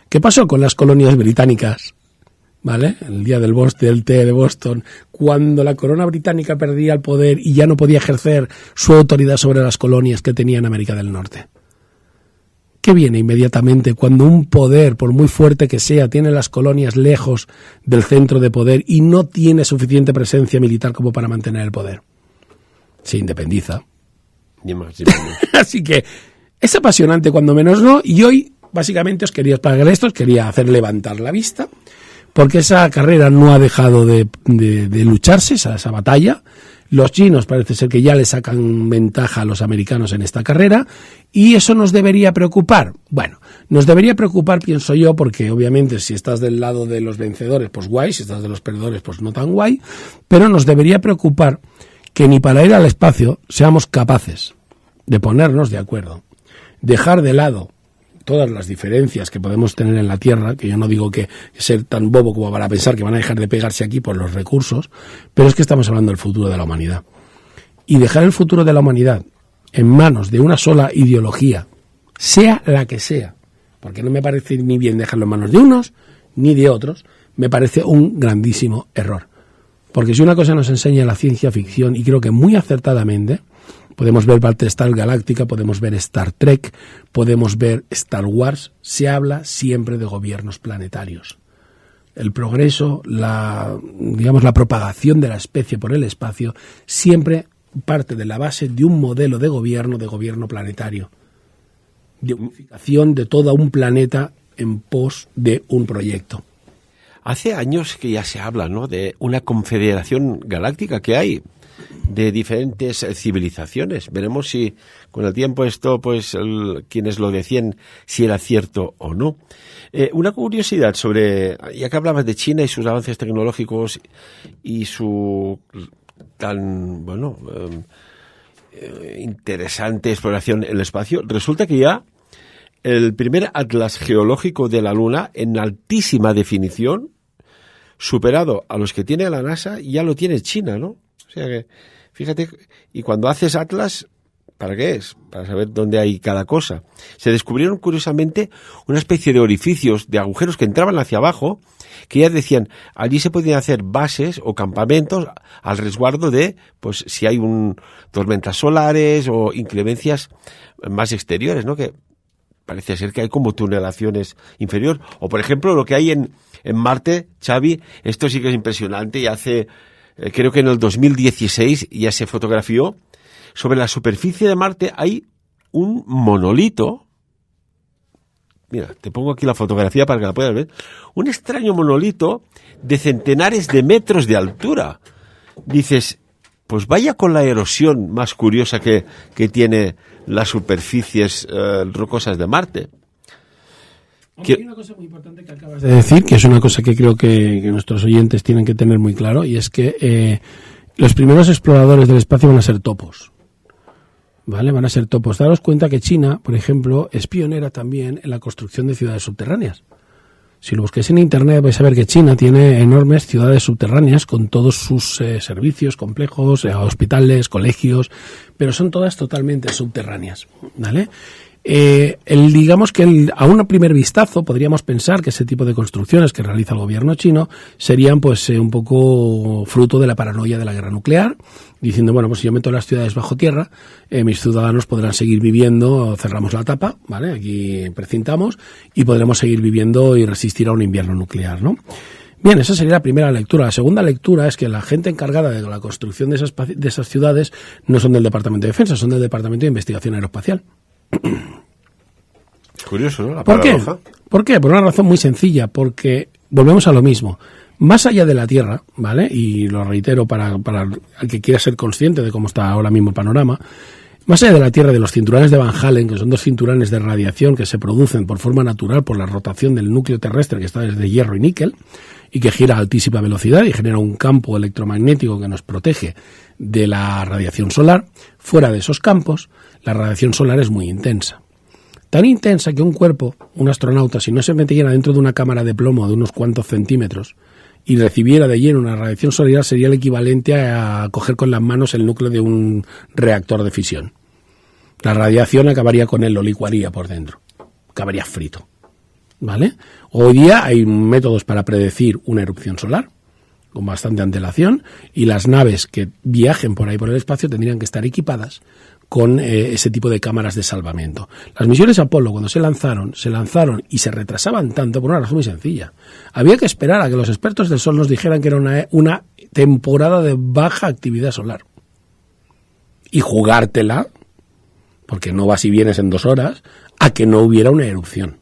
¿Qué pasó con las colonias británicas? ¿Vale? El día del té de Boston, cuando la corona británica perdía el poder y ya no podía ejercer su autoridad sobre las colonias que tenía en América del Norte. ¿Qué viene inmediatamente cuando un poder, por muy fuerte que sea, tiene las colonias lejos del centro de poder y no tiene suficiente presencia militar como para mantener el poder? Se independiza. Ni más, ni menos. Así que es apasionante cuando menos no, y hoy básicamente os quería hacer levantar la vista, porque esa carrera no ha dejado de lucharse, esa batalla. Los chinos parece ser que ya le sacan ventaja a los americanos en esta carrera, y eso nos debería preocupar. Bueno, nos debería preocupar, pienso yo, porque obviamente si estás del lado de los vencedores, pues guay, si estás de los perdedores, pues no tan guay, pero nos debería preocupar que ni para ir al espacio seamos capaces de ponernos de acuerdo, dejar de lado todas las diferencias que podemos tener en la Tierra, que yo no digo que ser tan bobo como para pensar que van a dejar de pegarse aquí por los recursos, pero es que estamos hablando del futuro de la humanidad. Y dejar el futuro de la humanidad en manos de una sola ideología, sea la que sea, porque no me parece ni bien dejarlo en manos de unos ni de otros, me parece un grandísimo error. Porque si una cosa nos enseña la ciencia ficción, y creo que muy acertadamente, podemos ver Battlestar Galáctica, podemos ver Star Trek, podemos ver Star Wars, se habla siempre de gobiernos planetarios. El progreso, la propagación de la especie por el espacio, siempre parte de la base de un modelo de gobierno planetario, de unificación de todo un planeta en pos de un proyecto. Hace años que ya se habla, ¿no?, de una confederación galáctica que hay de diferentes civilizaciones. Veremos si con el tiempo esto, pues quienes lo decían, si era cierto o no. Una curiosidad sobre, ya que hablabas de China y sus avances tecnológicos y su tan, interesante exploración en el espacio, resulta que ya el primer atlas geológico de la Luna en altísima definición, superado a los que tiene la NASA, ya lo tiene China, ¿no? O sea que, fíjate, y cuando haces atlas, ¿para qué es? Para saber dónde hay cada cosa. Se descubrieron, curiosamente, una especie de orificios, de agujeros que entraban hacia abajo, que ya decían, allí se podían hacer bases o campamentos al resguardo de, pues, si hay tormentas solares o inclemencias más exteriores, ¿no? Que parece ser que hay como tunelaciones inferior. O, por ejemplo, lo que hay en Marte, Xavi, esto sí que es impresionante, y hace... creo que en el 2016 ya se fotografió. Sobre la superficie de Marte hay un monolito. Mira, te pongo aquí la fotografía para que la puedas ver. Un extraño monolito de centenares de metros de altura. Dices, pues vaya con la erosión más curiosa que tiene las superficies rocosas de Marte. Hay una cosa muy importante que acabas de decir, que es una cosa que creo que nuestros oyentes tienen que tener muy claro, y es que los primeros exploradores del espacio van a ser topos. ¿Vale? Van a ser topos. Daros cuenta que China, por ejemplo, es pionera también en la construcción de ciudades subterráneas. Si lo busquéis en Internet vais a ver que China tiene enormes ciudades subterráneas con todos sus servicios, complejos, hospitales, colegios, pero son todas totalmente subterráneas, ¿vale? Digamos que a un primer vistazo podríamos pensar que ese tipo de construcciones que realiza el gobierno chino serían pues un poco fruto de la paranoia de la guerra nuclear, diciendo, bueno, pues si yo meto las ciudades bajo tierra, mis ciudadanos podrán seguir viviendo, cerramos la tapa, ¿vale? Aquí precintamos y podremos seguir viviendo y resistir a un invierno nuclear, ¿no? Bien, esa sería la primera lectura. La segunda lectura es que la gente encargada de la construcción de esas ciudades no son del Departamento de Defensa, son del Departamento de Investigación Aeroespacial. Curioso, ¿no? La ¿Por qué? paradoja. ¿Por qué? Por una razón muy sencilla, porque volvemos a lo mismo. Más allá de la Tierra, ¿vale? Y lo reitero para el que quiera ser consciente de cómo está ahora mismo el panorama, más allá de la Tierra, de los cinturones de Van Allen, que son 2 cinturones de radiación que se producen por forma natural por la rotación del núcleo terrestre, que está desde hierro y níquel, y que gira a altísima velocidad y genera un campo electromagnético que nos protege de la radiación solar, fuera de esos campos, la radiación solar es muy intensa. Tan intensa que un cuerpo, un astronauta, si no se metiera dentro de una cámara de plomo de unos cuantos centímetros y recibiera de lleno una radiación solar, sería el equivalente a coger con las manos el núcleo de un reactor de fisión. La radiación acabaría con él, lo licuaría por dentro. Acabaría frito. ¿Vale? Hoy día hay métodos para predecir una erupción solar con bastante antelación, y las naves que viajen por ahí por el espacio tendrían que estar equipadas con ese tipo de cámaras de salvamento. Las misiones Apolo, cuando se lanzaron y se retrasaban tanto por una razón muy sencilla. Había que esperar a que los expertos del Sol nos dijeran que era una temporada de baja actividad solar. Y jugártela, porque no vas y vienes en 2 horas, a que no hubiera una erupción.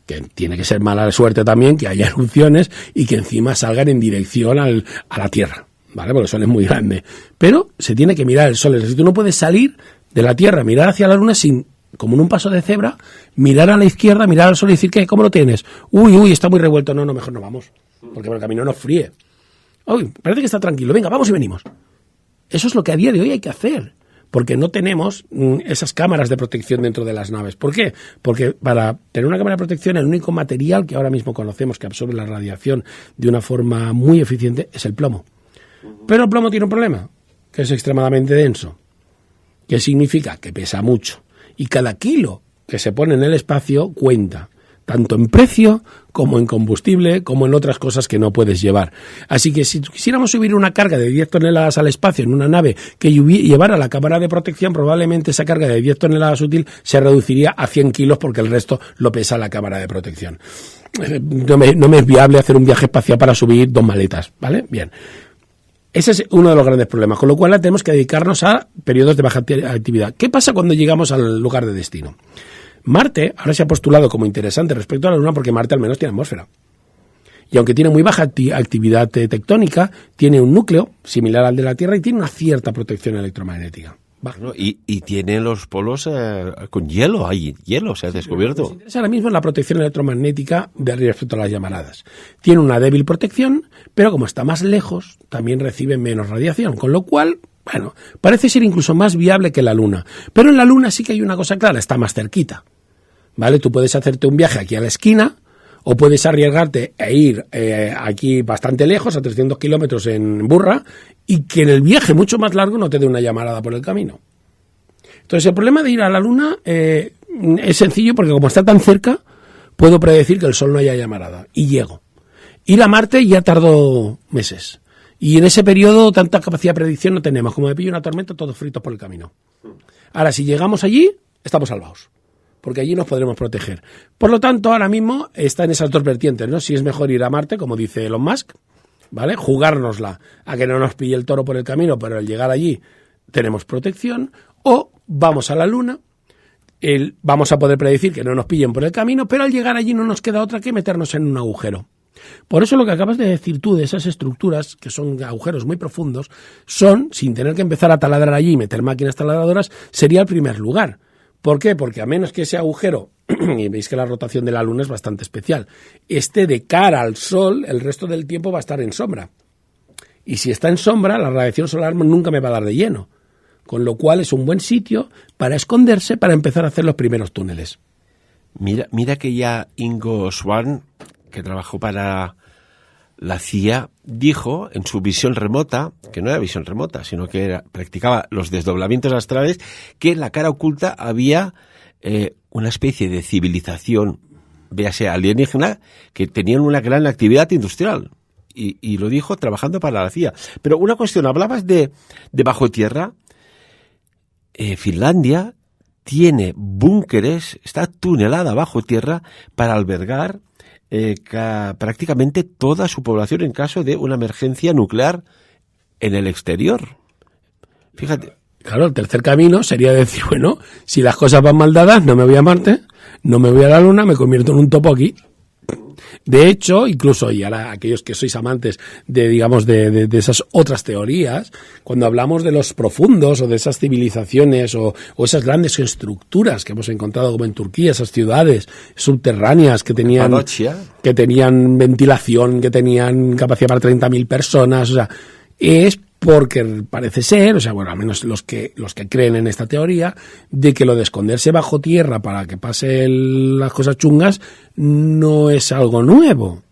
Que tiene que ser mala suerte también que haya erupciones y que encima salgan en dirección a la Tierra. ¿Vale? Porque el Sol es muy grande. Pero se tiene que mirar el Sol. Es decir, tú no puedes salir de la Tierra, mirar hacia la Luna sin, como en un paso de cebra, mirar a la izquierda, mirar al Sol y decir, ¿qué? ¿Cómo lo tienes? Uy, está muy revuelto. No, mejor no vamos. Porque por el camino nos fríe. Uy, parece que está tranquilo. Venga, vamos y venimos. Eso es lo que a día de hoy hay que hacer. Porque no tenemos esas cámaras de protección dentro de las naves. ¿Por qué? Porque para tener una cámara de protección, el único material que ahora mismo conocemos que absorbe la radiación de una forma muy eficiente es el plomo. Pero el plomo tiene un problema, que es extremadamente denso. ¿Qué significa? Que pesa mucho. Y cada kilo que se pone en el espacio cuenta, tanto en precio como en combustible, como en otras cosas que no puedes llevar. Así que si quisiéramos subir una carga de 10 toneladas al espacio en una nave que llevara la cámara de protección, probablemente esa carga de 10 toneladas útil se reduciría a 100 kilos porque el resto lo pesa la cámara de protección. No me es viable hacer un viaje espacial para subir 2 maletas, ¿vale? Bien. Ese es uno de los grandes problemas, con lo cual tenemos que dedicarnos a periodos de baja actividad. ¿Qué pasa cuando llegamos al lugar de destino? Marte ahora se ha postulado como interesante respecto a la Luna porque Marte al menos tiene atmósfera. Y aunque tiene muy baja actividad tectónica, tiene un núcleo similar al de la Tierra y tiene una cierta protección electromagnética. Bueno, y tiene los polos con hielo, hay hielo, se ha descubierto. Lo que nos interesa ahora mismo es la protección electromagnética respecto a las llamaradas. Tiene una débil protección, pero como está más lejos, también recibe menos radiación, con lo cual, bueno, parece ser incluso más viable que la Luna. Pero en la Luna sí que hay una cosa clara, está más cerquita. ¿Vale? Tú puedes hacerte un viaje aquí a la esquina, o puedes arriesgarte e ir aquí bastante lejos, a 300 kilómetros en burra, y que en el viaje mucho más largo no te dé una llamarada por el camino. Entonces, el problema de ir a la Luna es sencillo porque como está tan cerca, puedo predecir que el Sol no haya llamarada, y llego. Ir a Marte ya tardó meses. Y en ese periodo tanta capacidad de predicción no tenemos. Como me pillo una tormenta, todos fritos por el camino. Ahora, si llegamos allí, estamos salvados. Porque allí nos podremos proteger. Por lo tanto, ahora mismo está en esas 2 vertientes, ¿no? Si es mejor ir a Marte, como dice Elon Musk, ¿vale? Jugárnosla a que no nos pille el toro por el camino, pero al llegar allí tenemos protección, o vamos a la Luna, vamos a poder predecir que no nos pillen por el camino, pero al llegar allí no nos queda otra que meternos en un agujero. Por eso lo que acabas de decir tú de esas estructuras, que son agujeros muy profundos, son, sin tener que empezar a taladrar allí y meter máquinas taladradoras, sería el primer lugar. ¿Por qué? Porque a menos que ese agujero, y veis que la rotación de la Luna es bastante especial, esté de cara al Sol, el resto del tiempo va a estar en sombra. Y si está en sombra, la radiación solar nunca me va a dar de lleno. Con lo cual es un buen sitio para esconderse, para empezar a hacer los primeros túneles. Mira que ya Ingo Swann, que trabajó para la CIA, dijo en su visión remota, que no era visión remota, sino que practicaba los desdoblamientos astrales, que en la cara oculta había una especie de civilización, véase alienígena, que tenían una gran actividad industrial. Y lo dijo trabajando para la CIA. Pero una cuestión, hablabas de bajo tierra. Finlandia tiene búnkeres, está tunelada bajo tierra para albergar prácticamente toda su población en caso de una emergencia nuclear en el exterior. Fíjate. Claro, el tercer camino sería decir, bueno, si las cosas van mal dadas, no me voy a Marte, no me voy a la luna, me convierto en un topo aquí. De hecho, incluso, y ahora aquellos que sois amantes de, digamos, de esas otras teorías, cuando hablamos de los profundos o de esas civilizaciones o esas grandes estructuras que hemos encontrado como en Turquía, esas ciudades subterráneas que tenían ventilación, que tenían capacidad para 30.000 personas, o sea, es porque parece ser, o sea, bueno, al menos los que creen en esta teoría, de que lo de esconderse bajo tierra para que pasen las cosas chungas no es algo nuevo,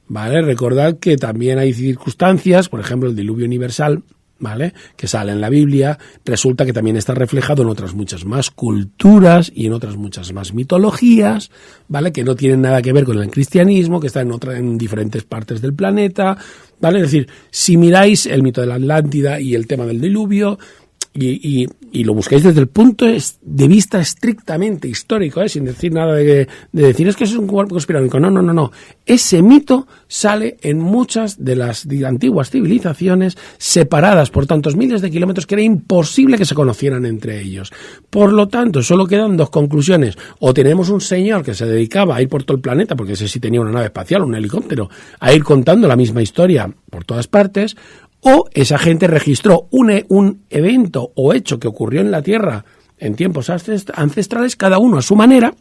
¿vale? Recordad que también hay circunstancias, por ejemplo, el diluvio universal, ¿vale?, que sale en la Biblia, resulta que también está reflejado en otras muchas más culturas y en otras muchas más mitologías, ¿vale?, que no tienen nada que ver con el cristianismo, que están en diferentes partes del planeta, ¿vale? Es decir, si miráis el mito de la Atlántida y el tema del diluvio y lo buscáis desde el punto de vista estrictamente histórico, sin decir nada de decir es que es un cuerpo conspiranoico. No. Ese mito sale en muchas de las antiguas civilizaciones separadas por tantos miles de kilómetros que era imposible que se conocieran entre ellos. Por lo tanto, solo quedan dos conclusiones. O tenemos un señor que se dedicaba a ir por todo el planeta, porque ese sí tenía una nave espacial, un helicóptero, a ir contando la misma historia por todas partes, o esa gente registró un evento o hecho que ocurrió en la Tierra en tiempos ancestrales, cada uno a su manera,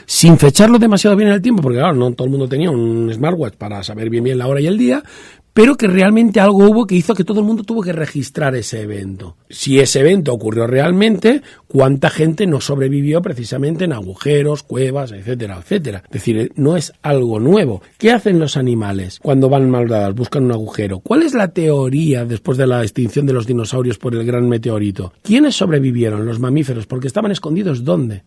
sin fecharlo demasiado bien en el tiempo, porque claro, no todo el mundo tenía un smartwatch para saber bien la hora y el día, pero que realmente algo hubo que hizo que todo el mundo tuvo que registrar ese evento. Si ese evento ocurrió realmente, ¿cuánta gente no sobrevivió precisamente en agujeros, cuevas, etcétera, etcétera? Es decir, no es algo nuevo. ¿Qué hacen los animales cuando van mal dadas? Buscan un agujero. ¿Cuál es la teoría después de la extinción de los dinosaurios por el gran meteorito? ¿Quiénes sobrevivieron? Los mamíferos. ¿Porque estaban escondidos dónde?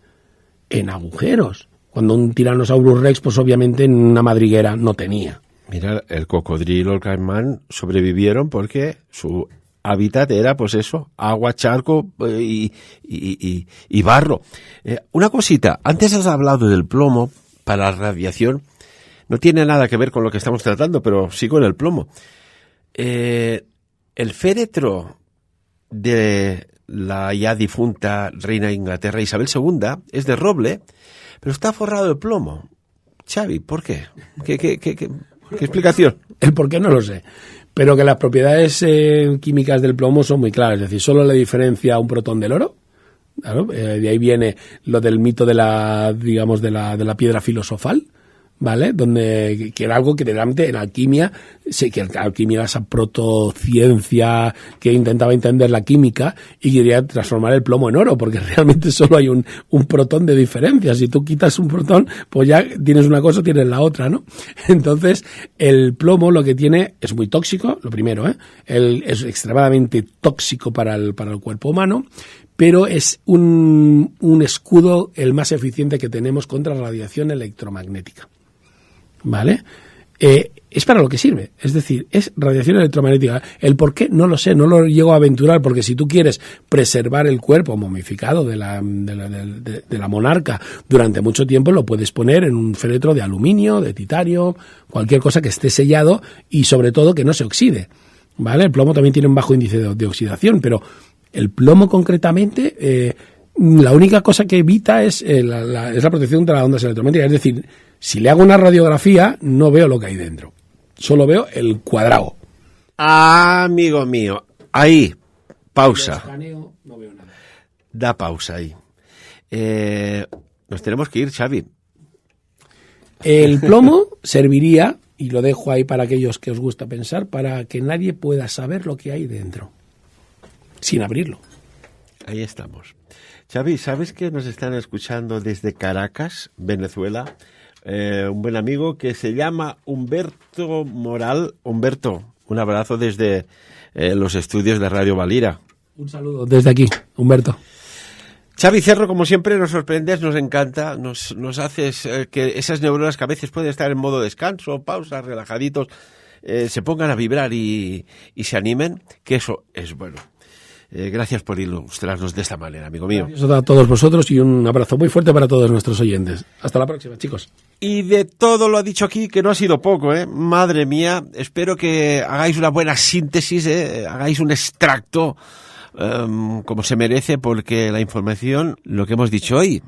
En agujeros. Cuando un Tyrannosaurus Rex, pues obviamente en una madriguera no tenía. Mira, el cocodrilo, el caimán sobrevivieron porque su hábitat era, pues eso, agua, charco y barro. Una cosita, antes has hablado del plomo para la radiación. No tiene nada que ver con lo que estamos tratando, pero sí con el plomo. El féretro de la ya difunta reina de Inglaterra, Isabel II, es de roble, pero está forrado de plomo. Xavi, ¿por qué? ¿Qué explicación? El por qué no lo sé, pero que las propiedades químicas del plomo son muy claras, es decir, solo le diferencia un protón del oro. Claro, de ahí viene lo del mito de la piedra filosofal, ¿vale? Donde que era algo que realmente en alquimia, que la alquimia era esa protociencia que intentaba entender la química y quería transformar el plomo en oro, porque realmente solo hay un protón de diferencia. Si tú quitas un protón, pues ya tienes una cosa, tienes la otra, ¿no? Entonces, el plomo lo que tiene es muy tóxico, lo primero, es extremadamente tóxico para el cuerpo humano, pero es un escudo el más eficiente que tenemos contra la radiación electromagnética. ¿Vale? Es para lo que sirve, es decir, es radiación electromagnética. El por qué no lo sé, no lo llego a aventurar, porque si tú quieres preservar el cuerpo momificado de la monarca durante mucho tiempo, lo puedes poner en un féretro de aluminio, de titanio, cualquier cosa que esté sellado y sobre todo que no se oxide, ¿vale? El plomo también tiene un bajo índice de oxidación, pero el plomo concretamente, la única cosa que evita es la protección de las ondas electromagnéticas, es decir, si le hago una radiografía, no veo lo que hay dentro. Solo veo el cuadrado. Ah, amigo mío. Ahí. Pausa. Escaneo, no veo nada. Da pausa ahí. Nos tenemos que ir, Xavi. El plomo serviría, y lo dejo ahí para aquellos que os gusta pensar, para que nadie pueda saber lo que hay dentro, sin abrirlo. Ahí estamos. Xavi, ¿sabes que nos están escuchando desde Caracas, Venezuela? Un buen amigo que se llama Humberto Moral. Humberto, un abrazo desde los estudios de Radio Valira. Un saludo desde aquí, Humberto. Xavi Cerro, como siempre, nos sorprendes, nos encanta, nos haces que esas neuronas que a veces pueden estar en modo descanso, pausa, relajaditos, se pongan a vibrar y se animen, que eso es bueno. Gracias por ilustrarnos de esta manera, amigo mío. Gracias a todos vosotros y un abrazo muy fuerte para todos nuestros oyentes. Hasta la próxima, chicos. Y de todo lo ha dicho aquí, que no ha sido poco, Madre mía, espero que hagáis una buena síntesis, hagáis un extracto como se merece, porque la información, lo que hemos dicho hoy,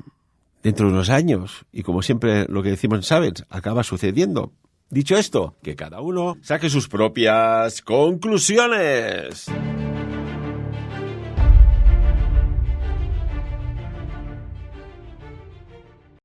dentro de unos años. Y como siempre lo que decimos en Sapiens, acaba sucediendo. Dicho esto, que cada uno saque sus propias conclusiones.